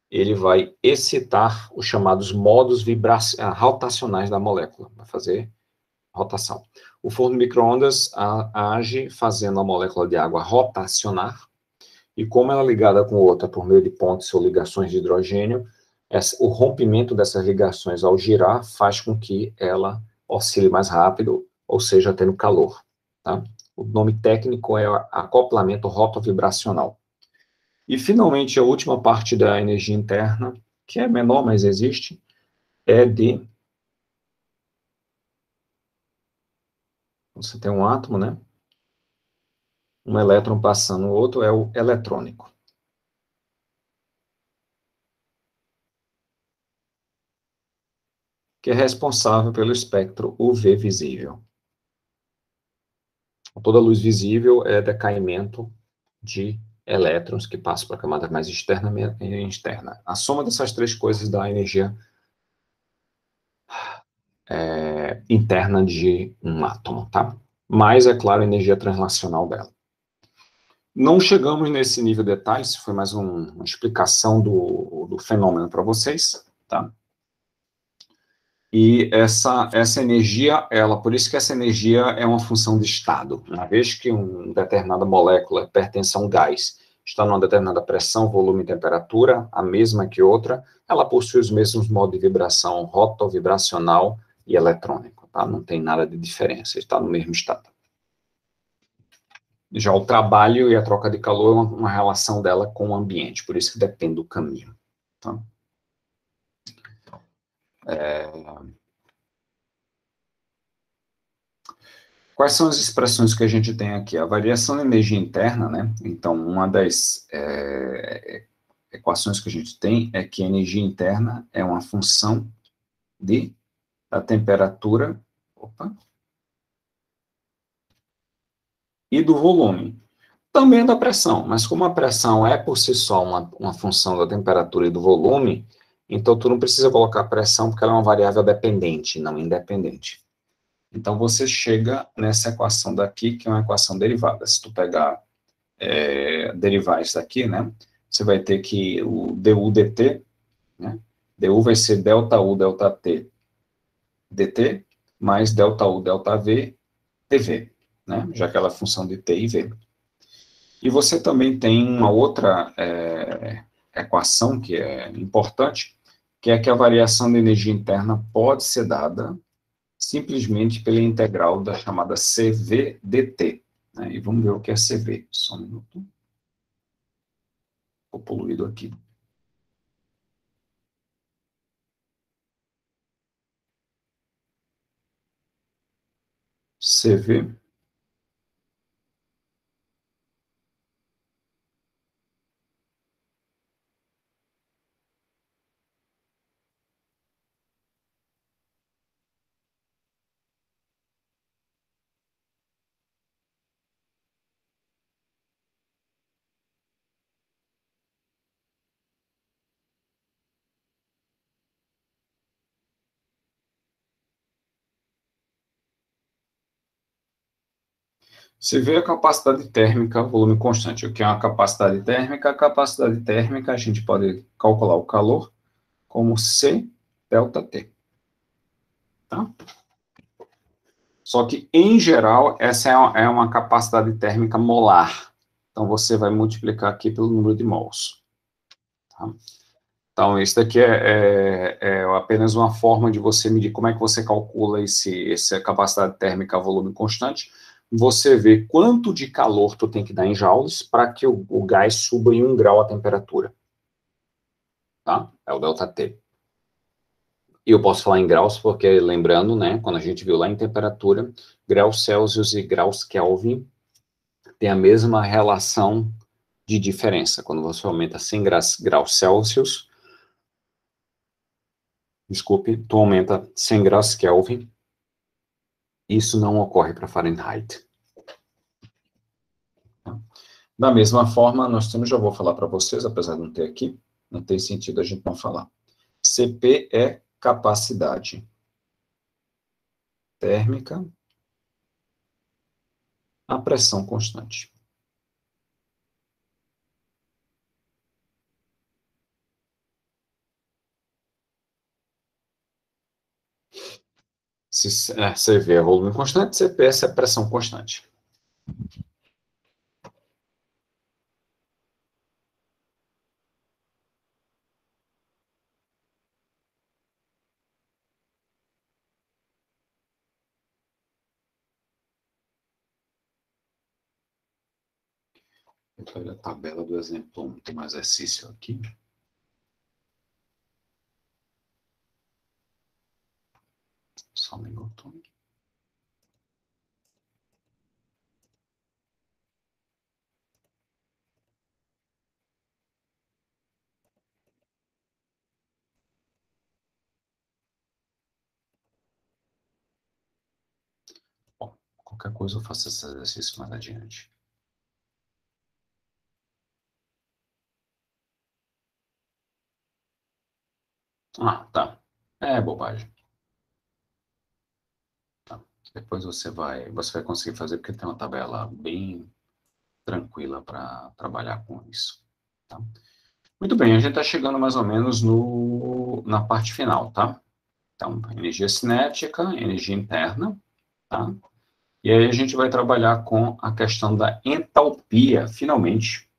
ele vai excitar os chamados modos rotacionais da molécula, vai fazer rotação. O forno de micro-ondas age fazendo a molécula de água rotacionar, e como ela é ligada com outra por meio de pontes ou ligações de hidrogênio, o rompimento dessas ligações ao girar faz com que ela oscile mais rápido, ou seja, tendo calor, tá? O nome técnico é acoplamento rotovibracional. E, finalmente, a última parte da energia interna, que é menor, mas existe, é de... Você tem um átomo, né? Um elétron passando o outro é o eletrônico. Que é responsável pelo espectro UV visível. Toda luz visível é decaimento de elétrons que passam para a camada mais externa e externa. A soma dessas três coisas dá a energia interna de um átomo, tá? Mais, é claro, a energia translacional dela. Não chegamos nesse nível de detalhe, isso foi mais uma explicação do fenômeno para vocês, tá? E essa energia, por isso que essa energia é uma função de estado. Uma vez que uma determinada molécula pertence a um gás, está numa determinada pressão, volume e temperatura, a mesma que outra, ela possui os mesmos modos de vibração rotovibracional e eletrônico, tá? Não tem nada de diferença, está no mesmo estado. Já o trabalho e a troca de calor é uma relação dela com o ambiente, por isso que depende do caminho, tá? Quais são as expressões que a gente tem aqui? A variação da energia interna, né? Então, uma das equações que a gente tem é que a energia interna é uma função da temperatura e do volume. Também da pressão, mas como a pressão é por si só uma função da temperatura e do volume, então tu não precisa colocar pressão porque ela é uma variável dependente, não independente. Então, você chega nessa equação daqui, que é uma equação derivada. Se tu pegar, derivar isso daqui, né, você vai ter que o du dt, né, du vai ser delta U, delta T, dt, mais delta U, delta V, dV, né, já que ela é função de T e V. E você também tem uma outra equação que é importante, que é que a variação de energia interna pode ser dada simplesmente pela integral da chamada CV dt. Né? E vamos ver o que é CV. Só um minuto. Ficou poluído aqui. CV CV é a capacidade térmica, volume constante. O que é uma capacidade térmica? A capacidade térmica, a gente pode calcular o calor como C delta T. Tá? Só que, em geral, essa é uma capacidade térmica molar. Então, você vai multiplicar aqui pelo número de mols. Tá? Então, isso daqui é apenas uma forma de você medir como é que você calcula essa capacidade térmica a volume constante. Você vê quanto de calor tu tem que dar em joules para que o gás suba em 1 grau a temperatura. Tá? É o ΔT. E eu posso falar em graus porque, lembrando, né, quando a gente viu lá em temperatura, graus Celsius e graus Kelvin têm a mesma relação de diferença. Quando você aumenta 100 graus Celsius, desculpe, tu aumenta 100 graus Kelvin, isso não ocorre para Fahrenheit. Da mesma forma, nós temos, já vou falar para vocês, apesar de não ter aqui, não tem sentido a gente não falar. CP é capacidade térmica a pressão constante. Se CV é volume constante, CP é pressão constante. Olha a tabela do exemplo 1, tem um exercício aqui. Só um minuto. Bom, qualquer coisa eu faço esse exercício mais adiante. Ah, tá. É bobagem. Tá. Depois você vai conseguir fazer, porque tem uma tabela bem tranquila para trabalhar com isso. Tá? Muito bem, a gente está chegando mais ou menos na parte final, tá? Então, energia cinética, energia interna, tá? E aí a gente vai trabalhar com a questão da entalpia, finalmente.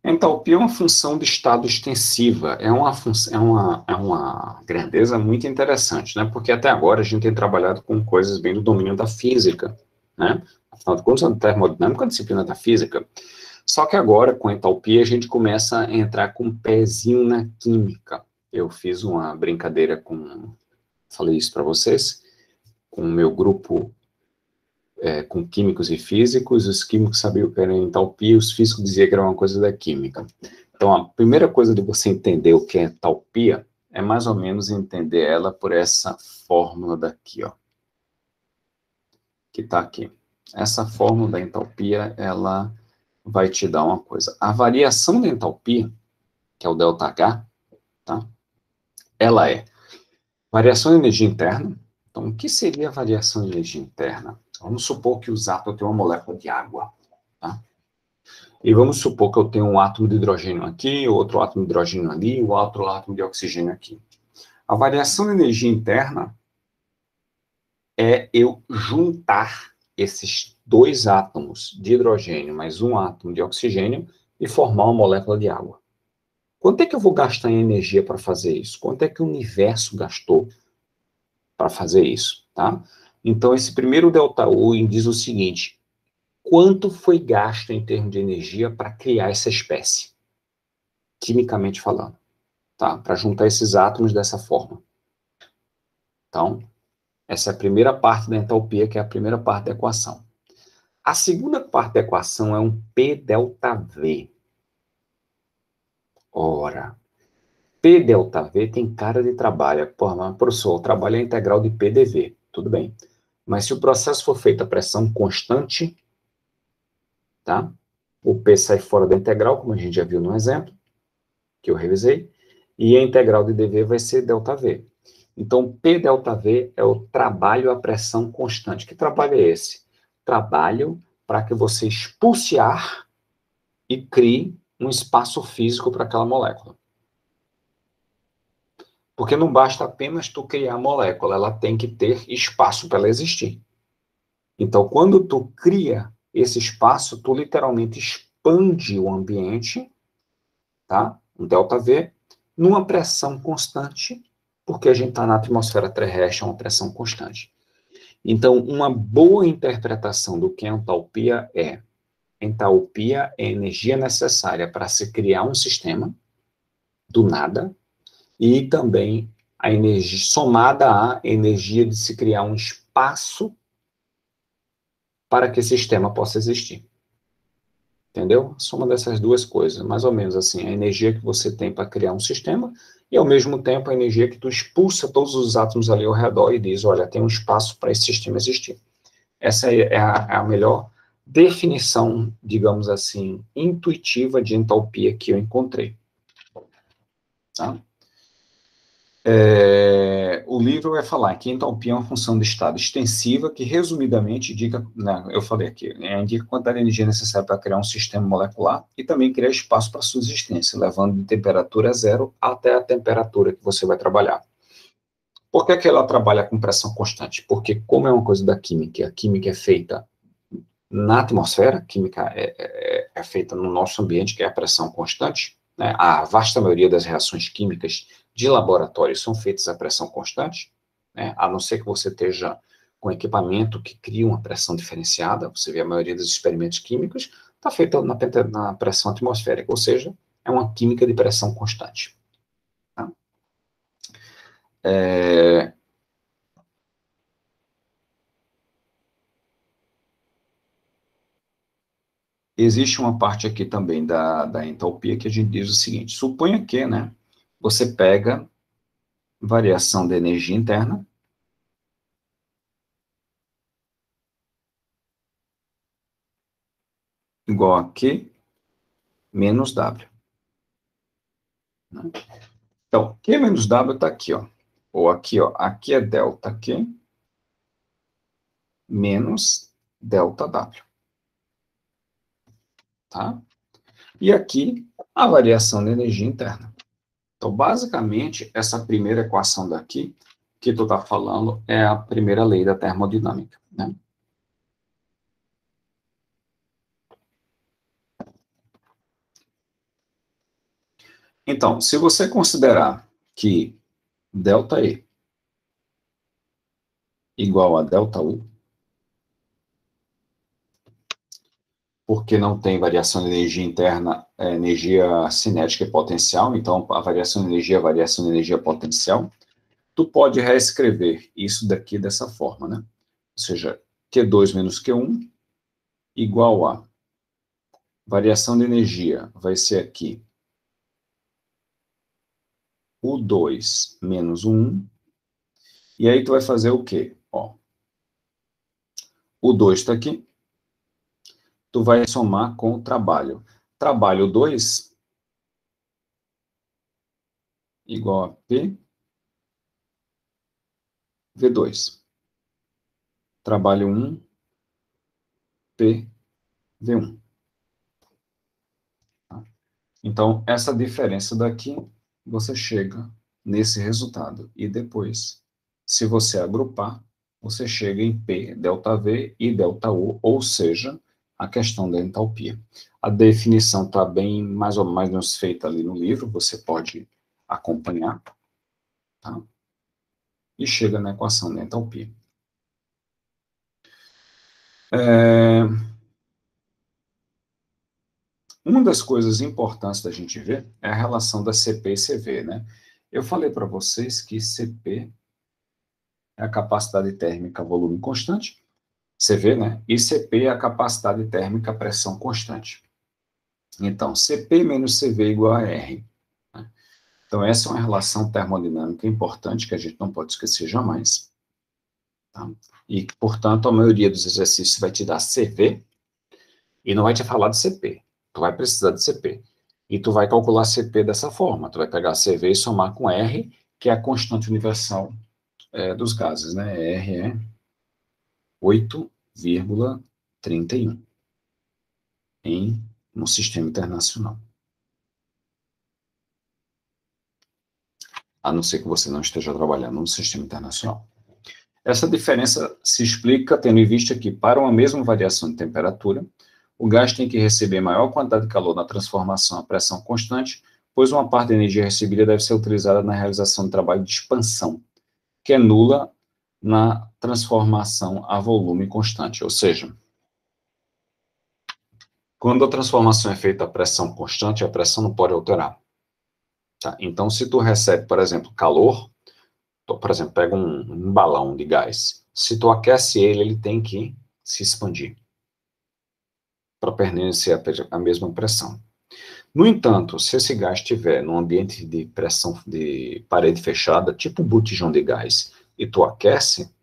Entalpia é uma função de estado extensiva, é uma grandeza muito interessante, né? Porque até agora a gente tem trabalhado com coisas bem do domínio da física, né? Afinal de contas, a termodinâmica é uma disciplina da física. Só que agora, com a entalpia, a gente começa a entrar com um pezinho na química. Eu fiz uma brincadeira falei isso para vocês, com o meu grupo com químicos e físicos, os químicos sabiam o que era entalpia, os físicos diziam que era uma coisa da química. Então, a primeira coisa de você entender o que é entalpia é mais ou menos entender ela por essa fórmula daqui, ó, que está aqui. Essa fórmula da entalpia, ela vai te dar uma coisa. A variação da entalpia, que é o ΔH, tá? Ela é variação de energia interna. Então, o que seria a variação de energia interna? Vamos supor que os átomos têm uma molécula de água, tá? E vamos supor que eu tenho um átomo de hidrogênio aqui, outro átomo de hidrogênio ali, o outro átomo de oxigênio aqui. A variação de energia interna é eu juntar esses dois átomos de hidrogênio mais um átomo de oxigênio e formar uma molécula de água. Quanto é que eu vou gastar em energia para fazer isso? Quanto é que o universo gastou para fazer isso, tá? Então, esse primeiro ΔU diz o seguinte: quanto foi gasto em termos de energia para criar essa espécie, quimicamente falando, tá? Para juntar esses átomos dessa forma. Então, essa é a primeira parte da entalpia, que é a primeira parte da equação. A segunda parte da equação é um P∆V. Ora, P∆V tem cara de trabalho. Porra, mas, professor, o trabalho é integral de PDV. Tudo bem. Mas se o processo for feito a pressão constante, tá? O P sai fora da integral, como a gente já viu no exemplo, que eu revisei, e a integral de dV vai ser ΔV. Então, P∆V é o trabalho à pressão constante. Que trabalho é esse? Trabalho para que você expulse ar e crie um espaço físico para aquela molécula. Porque não basta apenas tu criar a molécula, ela tem que ter espaço para ela existir. Então, quando tu cria esse espaço, tu literalmente expande o ambiente, tá? Um ΔV, numa pressão constante, porque a gente está na atmosfera terrestre, é uma pressão constante. Então, uma boa interpretação do que é entalpia é: entalpia é a energia necessária para se criar um sistema do nada, e também a energia somada à energia de se criar um espaço para que esse sistema possa existir. Entendeu? Soma dessas duas coisas, mais ou menos assim, a energia que você tem para criar um sistema e, ao mesmo tempo, a energia que tu expulsa todos os átomos ali ao redor e diz, olha, tem um espaço para esse sistema existir. Essa é a melhor definição, digamos assim, intuitiva de entalpia que eu encontrei. Tá? O livro vai falar que entalpia é uma função de estado extensiva que, resumidamente, indica, né, eu falei aqui, indica a quantidade de energia necessária para criar um sistema molecular e também criar espaço para sua existência, levando de temperatura zero até a temperatura que você vai trabalhar. Por que ela trabalha com pressão constante? Porque, como é uma coisa da química, a química é feita na atmosfera, a química é feita no nosso ambiente, que é a pressão constante, né? A vasta maioria das reações químicas de laboratório são feitas a pressão constante, né? A não ser que você esteja com equipamento que cria uma pressão diferenciada. Você vê a maioria dos experimentos químicos está feita na pressão atmosférica, ou seja, é uma química de pressão constante. Tá? Existe uma parte aqui também da entalpia que a gente diz o seguinte: suponha que, né, você pega variação da energia interna igual a Q menos W. Né? Então, Q menos W está aqui, ó. Ou aqui, ó. Aqui é delta Q menos delta W. Tá? E aqui, a variação da energia interna. Então, basicamente, essa primeira equação daqui, que tu está falando, é a primeira lei da termodinâmica, né? Então, se você considerar que ΔE igual a ΔU, porque não tem variação de energia interna, energia cinética e potencial, então a variação de energia é a variação de energia potencial, tu pode reescrever isso daqui dessa forma, né? Ou seja, Q2 menos Q1 igual a variação de energia vai ser aqui U2 menos U1, e aí tu vai fazer o quê? Ó, U2 está aqui, tu vai somar com o trabalho. Trabalho 2 igual a P V2. Trabalho 1, P V1. Então, essa diferença daqui, você chega nesse resultado. E depois, se você agrupar, você chega em P, ΔV e ΔU, ou seja, a questão da entalpia. A definição está bem mais ou menos feita ali no livro, você pode acompanhar, tá? E chega na equação da entalpia. Uma das coisas importantes da gente ver é a relação da CP e CV, né? Eu falei para vocês que CP é a capacidade térmica volume constante, CV, né? E CP é a capacidade térmica pressão constante. Então, CP menos CV igual a R. Né? Então, essa é uma relação termodinâmica importante que a gente não pode esquecer jamais. Tá? E, portanto, a maioria dos exercícios vai te dar CV e não vai te falar de CP. Tu vai precisar de CP. E tu vai calcular CP dessa forma. Tu vai pegar CV e somar com R, que é a constante universal dos gases, né? R é 8,31 no sistema internacional. A não ser que você não esteja trabalhando no sistema internacional. Essa diferença se explica tendo em vista que, para uma mesma variação de temperatura, O gás tem que receber maior quantidade de calor na transformação a pressão constante, pois uma parte da energia recebida deve ser utilizada na realização do trabalho de expansão, que é nula na transformação a volume constante. Ou seja, quando a transformação é feita a pressão constante, a pressão não pode alterar. Tá? Então, se tu recebe, por exemplo, calor, tu, por exemplo, pega um balão de gás. Se tu aquece ele, ele tem que se expandir para pertencer à mesma pressão. No entanto, se esse gás estiver num ambiente de pressão de parede fechada, tipo botijão de gás, e tu aquece,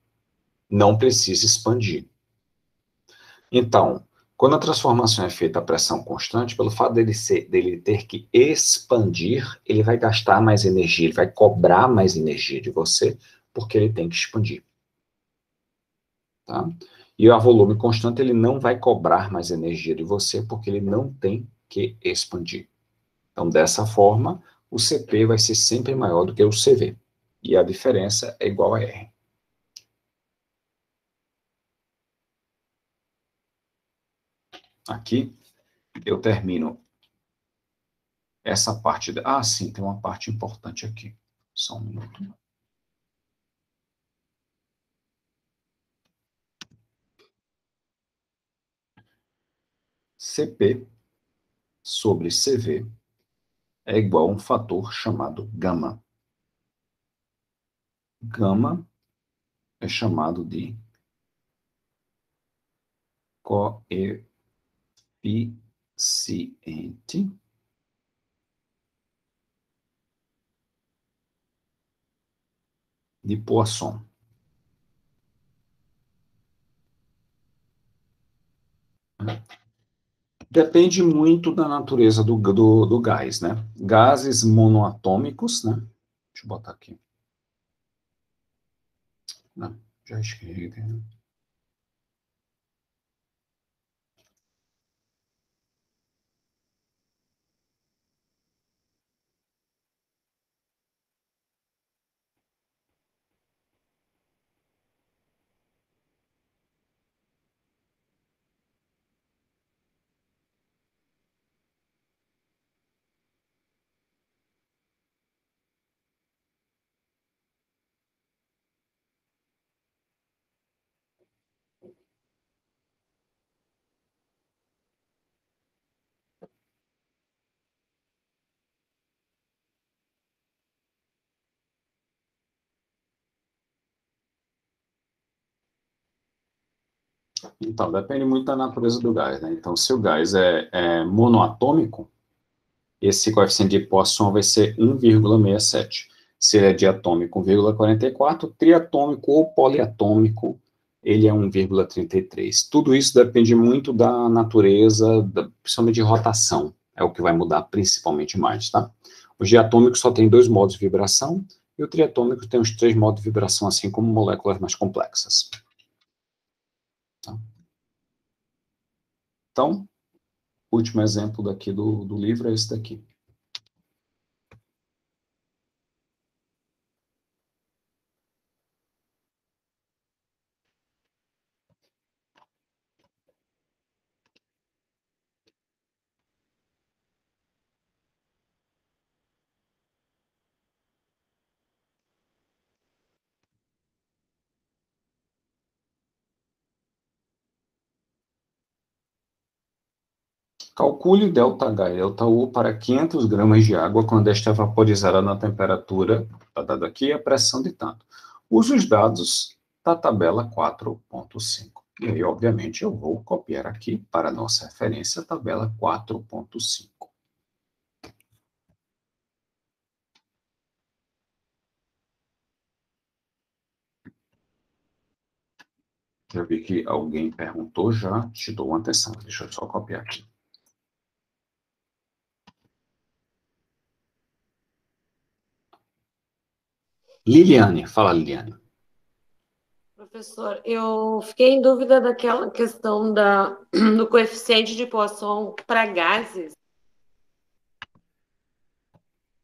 não precisa expandir. Então, quando a transformação é feita a pressão constante, pelo fato dele ter que expandir, ele vai gastar mais energia, ele vai cobrar mais energia de você, porque ele tem que expandir. Tá? E a volume constante, ele não vai cobrar mais energia de você, porque ele não tem que expandir. Então, dessa forma, o CP vai ser sempre maior do que o CV. E a diferença é igual a R. Aqui, eu termino essa parte. Ah, sim, tem uma parte importante aqui. Só um minuto. CP sobre CV é igual a um fator chamado gama. Gama é chamado de coeficiente de Poisson. Depende muito da natureza do gás, né? Gases monoatômicos, né? Deixa eu botar aqui. Não, já escrevi. Então, depende muito da natureza do gás, né? Então, se o gás é monoatômico, esse coeficiente de Poisson vai ser 1,67. Se ele é diatômico, 1,44. Triatômico ou poliatômico, ele é 1,33. Tudo isso depende muito da natureza, principalmente de rotação. É o que vai mudar principalmente mais, tá? Os diatômicos só tem 2 modos de vibração, e o triatômico tem os 3 modos de vibração, assim como moléculas mais complexas. Tá? Então, o último exemplo daqui do livro é esse daqui. Calcule ΔH e ΔU para 500 gramas de água quando esta é vaporizada na temperatura, está dado aqui, a pressão de tanto. Use os dados da tabela 4.5. E aí, obviamente, eu vou copiar aqui para a nossa referência a tabela 4.5. Eu vi que alguém perguntou já, te dou uma atenção. Deixa eu só copiar aqui. Liliane, fala, Liliane. Professor, eu fiquei em dúvida daquela questão do coeficiente de Poisson para gases.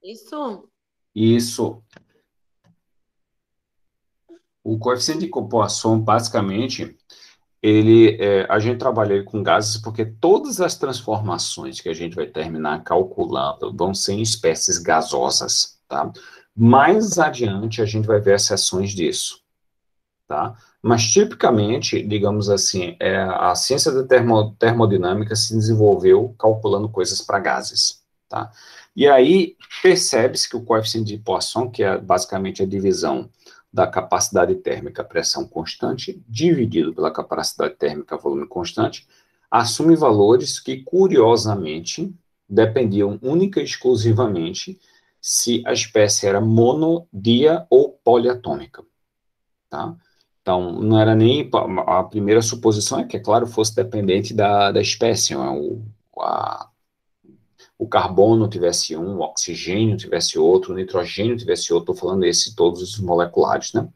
Isso? Isso. O coeficiente de Poisson, basicamente, a gente trabalha ele com gases porque todas as transformações que a gente vai terminar calculando vão ser em espécies gasosas, tá? Mais adiante a gente vai ver exceções disso, tá? Mas tipicamente, digamos assim, a ciência da termodinâmica se desenvolveu calculando coisas para gases, tá? E aí percebe-se que o coeficiente de Poisson, que é basicamente a divisão da capacidade térmica pressão constante, dividido pela capacidade térmica volume constante, assume valores que, curiosamente, dependiam única e exclusivamente se a espécie era mono, dia ou poliatômica, tá? Então, não era nem a primeira suposição, é que, é claro, fosse dependente da espécie, não é? O carbono tivesse um, o oxigênio tivesse outro, o nitrogênio tivesse outro, estou falando esse todos os moleculares, né?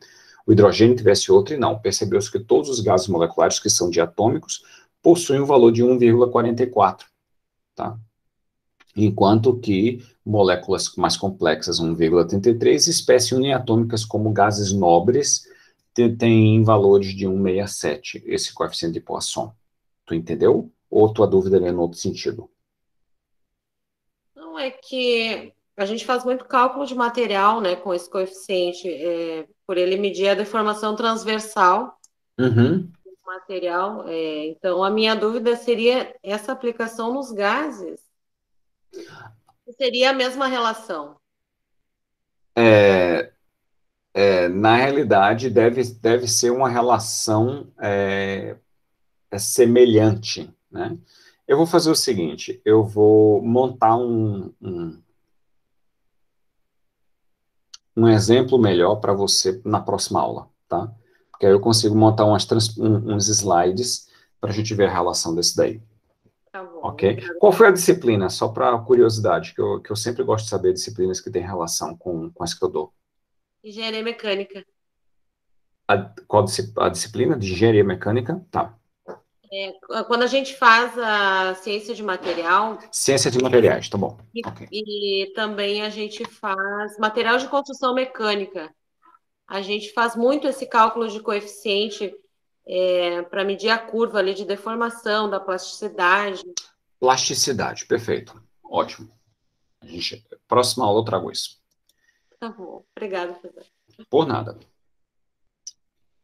O hidrogênio tivesse outro e não. Percebeu-se que todos os gases moleculares que são diatômicos possuem um valor de 1,44, tá? Enquanto que moléculas mais complexas, 1,33, espécies uniatômicas como gases nobres, têm valores de 1,67, esse coeficiente de Poisson. Tu entendeu? Ou tua dúvida é no outro sentido? Não é que a gente faz muito cálculo de material, né, com esse coeficiente, por ele medir a deformação transversal Uhum. do material. Então, a minha dúvida seria essa aplicação nos gases. Seria a mesma relação. É, na realidade, deve ser uma relação semelhante, né? Eu vou fazer o seguinte, eu vou montar um exemplo melhor para você na próxima aula, tá? Porque aí eu consigo montar uns slides para a gente ver a relação desse daí, Tá bom, ok? obrigada. Qual foi a disciplina? Só para curiosidade, que eu sempre gosto de saber disciplinas que têm relação com as que eu dou. Engenharia mecânica. A disciplina de engenharia mecânica? Tá. Quando a gente faz a ciência de material, Ciência de materiais, tá bom. e, Ok. e também a gente faz material de construção mecânica. A gente faz muito esse cálculo de coeficiente para medir a curva ali de deformação, da plasticidade. Plasticidade, perfeito. Ótimo. Próxima aula eu trago isso. Tá bom, obrigada, professor. Por nada.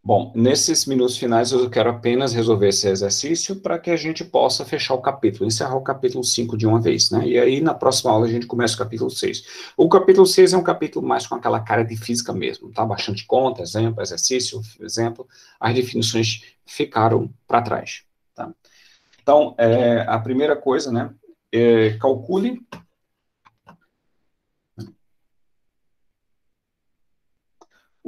Bom, nesses minutos finais eu quero apenas resolver esse exercício para que a gente possa fechar o capítulo, encerrar o capítulo 5 de uma vez, né? E aí na próxima aula a gente começa o capítulo 6. O capítulo 6 é um capítulo mais com aquela cara de física mesmo, tá? Bastante conta, exemplo, exercício, exemplo. As definições ficaram para trás, tá? Então, a primeira coisa, né? Calcule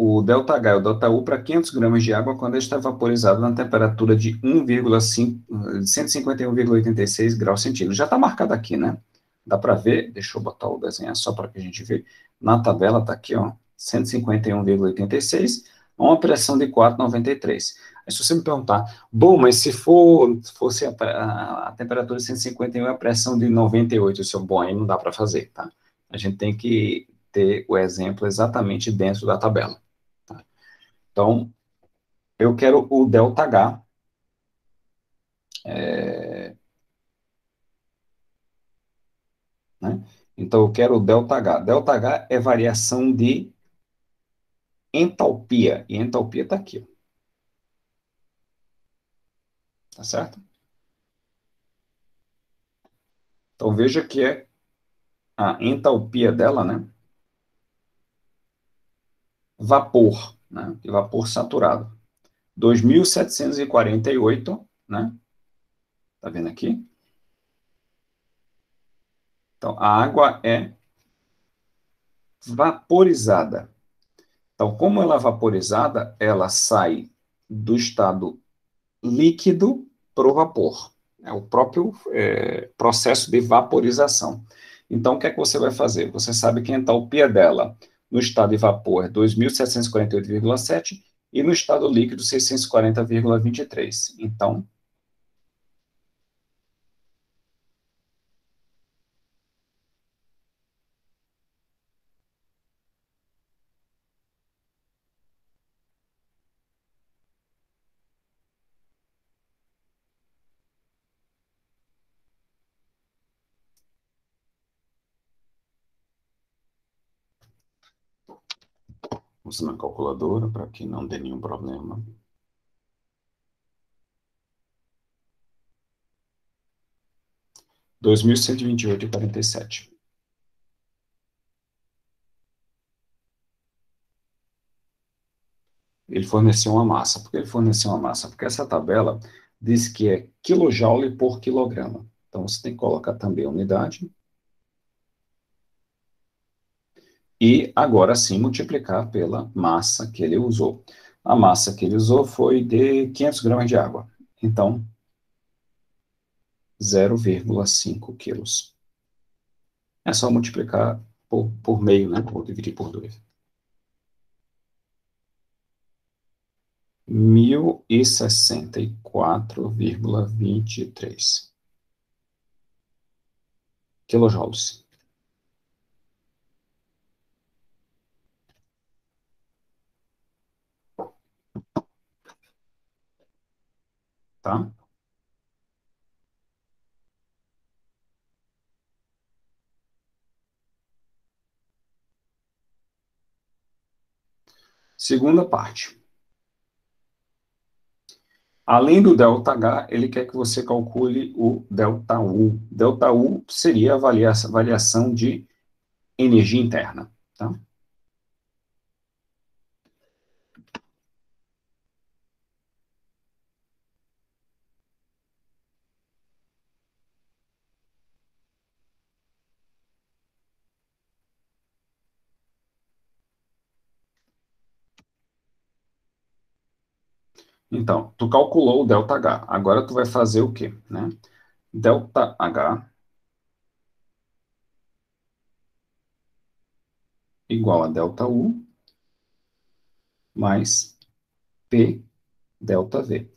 o ΔH e o ΔU para 500 gramas de água quando está vaporizado na temperatura de 151,86 graus centígrados. Já está marcado aqui, né? Dá para ver? Deixa eu botar o desenho só para que a gente veja. Na tabela está aqui, ó, 151,86, uma pressão de 4,93. Aí se você me perguntar, bom, mas se fosse a temperatura de 151 e a pressão de 98, seu bom, aí não dá para fazer, tá? A gente tem que ter o exemplo exatamente dentro da tabela. Então, eu quero o ΔH, né? Então, eu quero o ΔH. ΔH é variação de entalpia, e entalpia está aqui, ó. Tá certo? Então, veja que é a entalpia dela, né? Vapor, né? E vapor saturado. 2.748, né? Tá vendo aqui? Então, a água é vaporizada. Então, como ela é vaporizada, ela sai do estado líquido para o vapor. É o próprio processo de vaporização. Então, o que é que você vai fazer? Você sabe que a entalpia dela no estado de vapor é 2.748,7 e no estado líquido 640,23. Então, Usando a calculadora para que não dê nenhum problema. Dois mil cento e vinte e oito e 47. Ele forneceu uma massa. Por que ele forneceu uma massa? Porque essa tabela diz que é quilojoule por quilograma. Então, você tem que colocar também a unidade. E agora sim multiplicar pela massa que ele usou. A massa que ele usou foi de 500 gramas de água. Então, 0,5 quilos. É só multiplicar por meio, né? Ou dividir por 2. 1064,23 quilojoules. Tá? Segunda parte. Além do ΔH, ele quer que você calcule o ΔU. ΔU seria a variação de energia interna. Tá? Então, tu calculou o ΔH. Agora tu vai fazer o quê? Né? ΔH igual a ΔU mais P ΔV.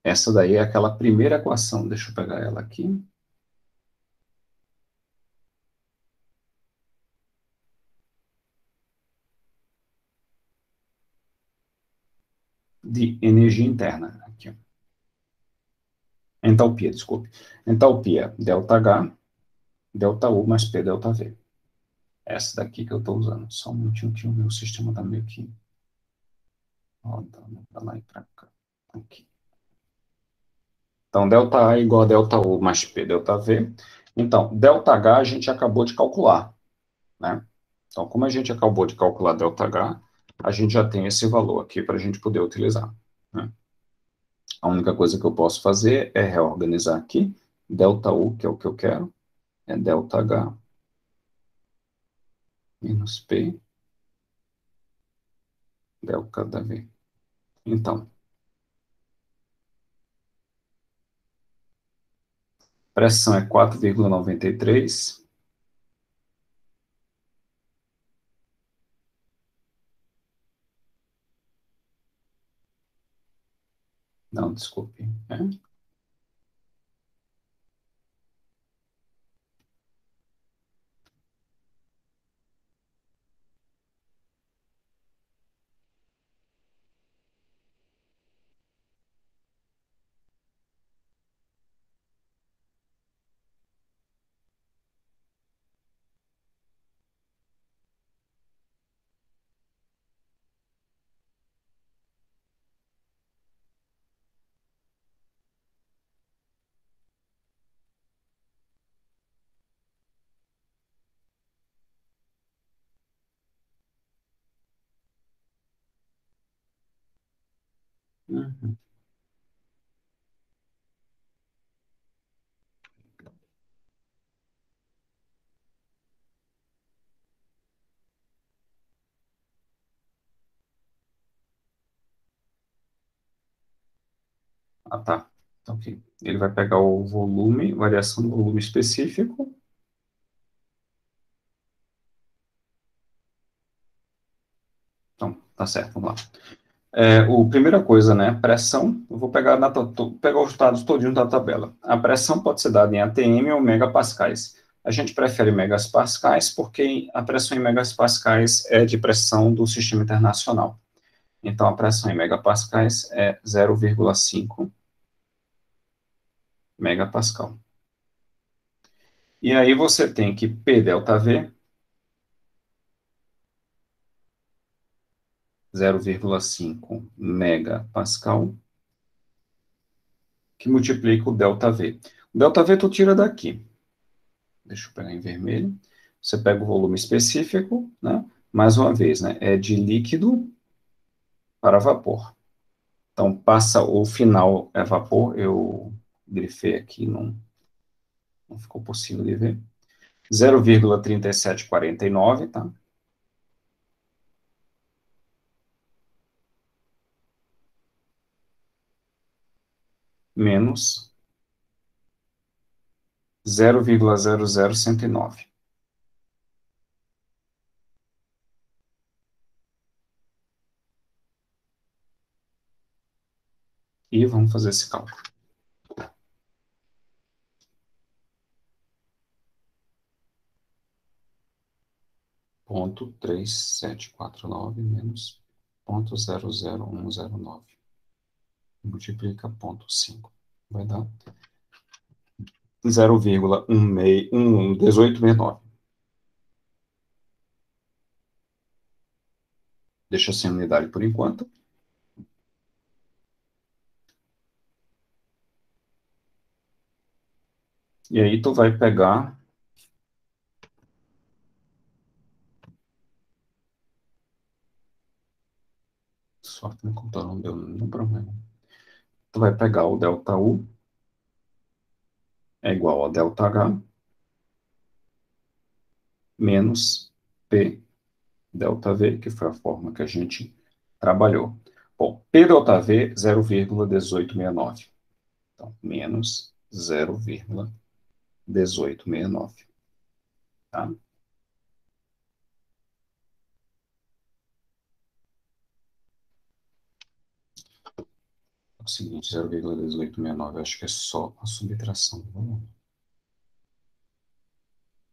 Essa daí é aquela primeira equação. Deixa eu pegar ela aqui. De energia interna. Aqui, ó. Entalpia, desculpe. Entalpia, ΔH, ΔU mais P ΔV. Essa daqui que eu estou usando. Só um minutinho que o meu sistema está meio que rodando para lá e para cá. Aqui. Então, ΔA igual a ΔU mais P ΔV. Então, ΔH a gente acabou de calcular, né? Então, como a gente acabou de calcular ΔH, a gente já tem esse valor aqui para a gente poder utilizar, né? A única coisa que eu posso fazer é reorganizar aqui. ΔU, que é o que eu quero, é ΔH menos P ΔV. Então, pressão é 4,93. Não, desculpe. Uhum. Ah, tá. Então, ok. Ele vai pegar o volume, variação do volume específico. Então, tá certo, vamos lá. Primeira coisa, né? Pressão. Eu vou pegar, pegar os dados todinho da tabela. A pressão pode ser dada em ATM ou megapascais. A gente prefere megapascais porque a pressão em megapascais é de pressão do sistema internacional. Então, a pressão em megapascais é 0,5 megapascal. E aí você tem que P ΔV 0,5 megapascal, que multiplica o ΔV. O ΔV tu tira daqui. Deixa eu pegar em vermelho. Você pega o volume específico, né? Mais uma vez, né? É de líquido para vapor. Então, passa o final é vapor. Eu grifei aqui, não ficou possível de ver. 0,3749, tá? Menos 0,00109. E vamos fazer esse cálculo. Ponto 3749 menos 0,00109. Multiplica ponto 5. Vai dar 0,1869. Deixa sem unidade por enquanto. E aí tu vai pegar... Sorte no computador, não deu nenhum problema. Tu vai pegar o ΔU é igual a ΔH menos P ΔV, que foi a forma que a gente trabalhou. Bom, P ΔV, 0,1869. Então, menos 0,1869. Tá? É o seguinte, 0,1869, acho que é só a subtração do volume.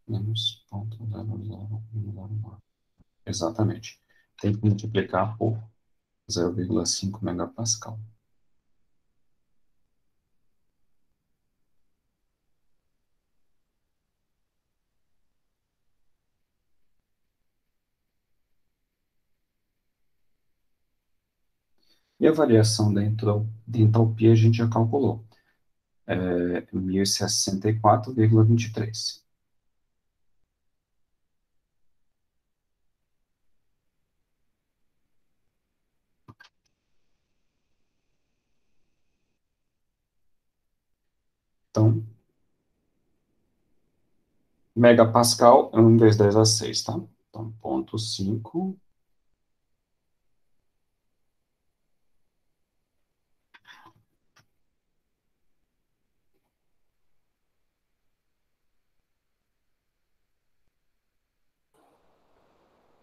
Menos 0,019. Exatamente. Tem que multiplicar por 0,5 megapascal. E a variação de entalpia a gente já calculou. É 1064,23. Então, megapascal é 1 vezes 10 a 6, tá? Então, ponto 5.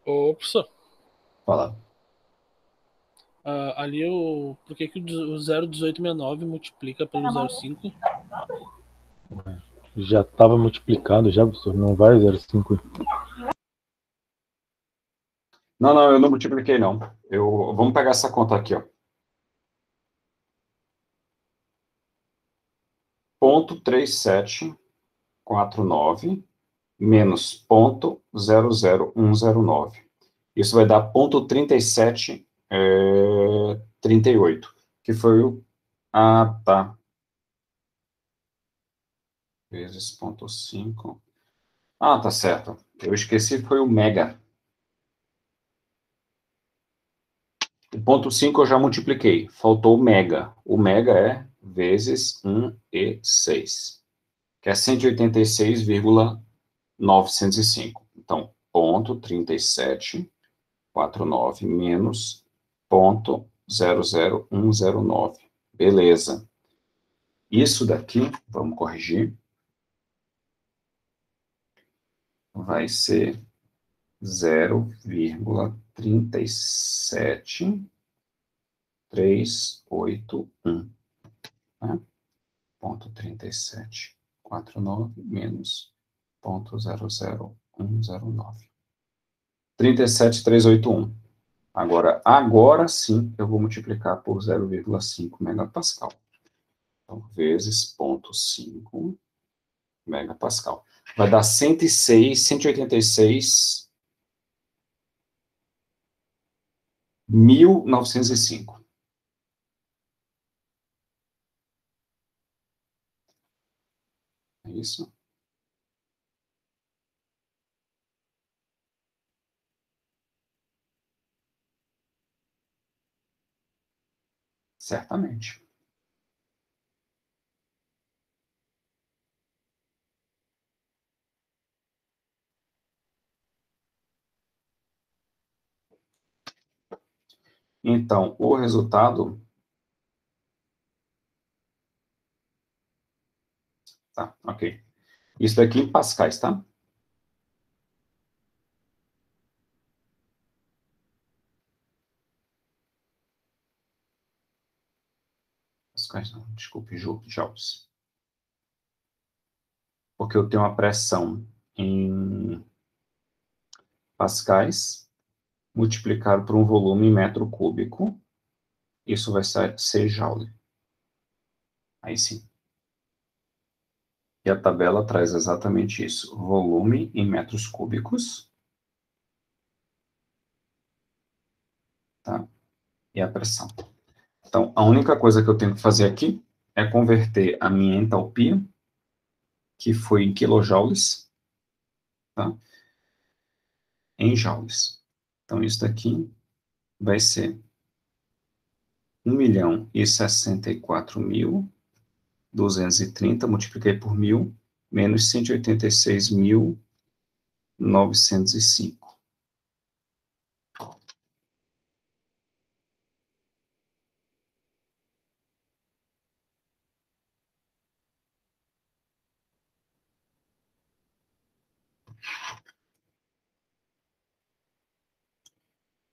Ops. Fala. Ali por que o 0,1869 multiplica pelo 0,5? Já estava multiplicado, já, professor. Não vai 0,5. Não, eu não multipliquei, não. Vamos pegar essa conta aqui, ó. Ponto 3749 menos ponto 00109. Isso vai dar ponto 3738, que foi o... Ah, tá. Vezes ponto 5. Ah, tá certo. Eu esqueci, foi o mega. O ponto 5 eu já multipliquei. Faltou o mega. O mega é vezes 1,6, que é 186,905. Então, ponto 3749 menos ponto 00109. Beleza. Isso daqui, vamos corrigir, vai ser 0,37381, né? Ponto 3749 menos ponto 00109. 37381. Agora sim, eu vou multiplicar por 0,5 megapascal. Então, vezes ponto 5 megapascal. Vai dar 106, 186 1.905. É isso? Certamente. Então, o resultado... Tá, ok. Isso daqui em pascais, tá? Pascais não, desculpe, joules. Porque eu tenho uma pressão em pascais multiplicado por um volume em metro cúbico. Isso vai ser joule. Aí sim. E a tabela traz exatamente isso. Volume em metros cúbicos. Tá? E a pressão. Então, a única coisa que eu tenho que fazer aqui é converter a minha entalpia, que foi em quilojoules, tá? Em joules. Então, isso daqui vai ser 1.064.230, multipliquei por 1.000, menos 186.905.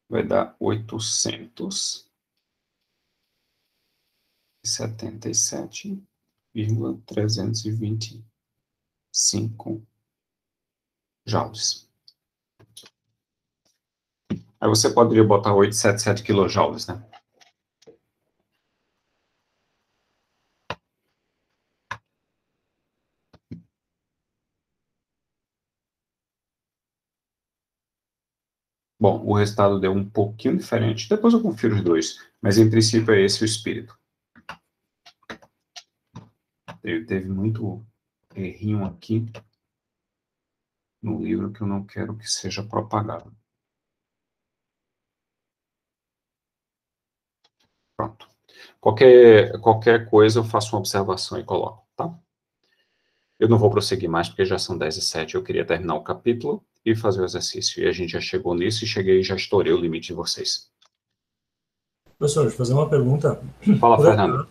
Vai dar 877,325 joules. Aí você poderia botar 877 quilojoules, né? Bom, o resultado deu um pouquinho diferente. Depois eu confiro os dois. Mas, em princípio, é esse o espírito. Teve muito errinho aqui no livro que eu não quero que seja propagado. Pronto. Qualquer coisa eu faço uma observação e coloco, tá? Eu não vou prosseguir mais, porque já são 10h07. Eu queria terminar o capítulo e fazer o exercício. E a gente já chegou nisso e já estourei o limite de vocês. Professor, deixa eu fazer uma pergunta. Fala, Por Fernando. acaso,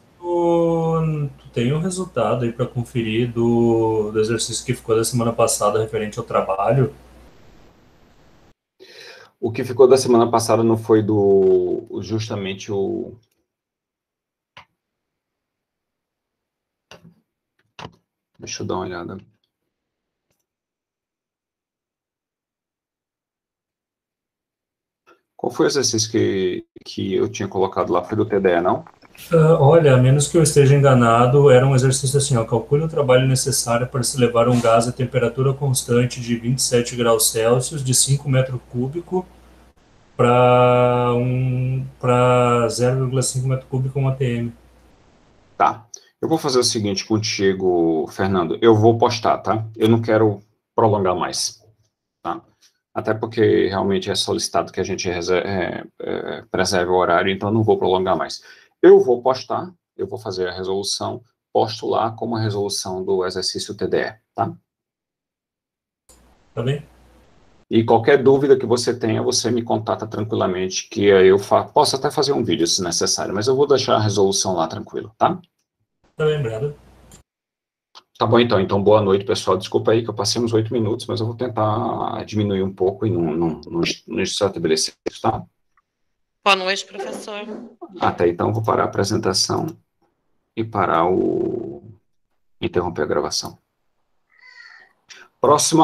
tu tem um resultado aí para conferir do exercício que ficou da semana passada referente ao trabalho? O que ficou da semana passada não foi justamente o... Deixa eu dar uma olhada. Qual foi o exercício que eu tinha colocado lá? Foi do TDE, não? Olha, a menos que eu esteja enganado, era um exercício assim, ó, calcule o trabalho necessário para se levar um gás a temperatura constante de 27 graus Celsius de 5 metros cúbicos para 0,5 metro cúbico 1 atm. Tá. Eu vou fazer o seguinte contigo, Fernando. Eu vou postar, tá? Eu não quero prolongar mais, tá? Até porque realmente é solicitado que a gente preserve o horário, então eu não vou prolongar mais. Eu vou postar, eu vou fazer a resolução, posto lá como a resolução do exercício TDE, tá? Tá bem? E qualquer dúvida que você tenha, você me contata tranquilamente, que aí eu posso até fazer um vídeo se necessário, mas eu vou deixar a resolução lá tranquilo, tá? Tá bem, obrigado. Tá bom, então. Então, boa noite, pessoal. Desculpa aí que eu passei uns 8 minutos, mas eu vou tentar diminuir um pouco e não estabelecer isso, tá? Boa noite, professor. Até então, vou parar a apresentação e interromper a gravação. Próxima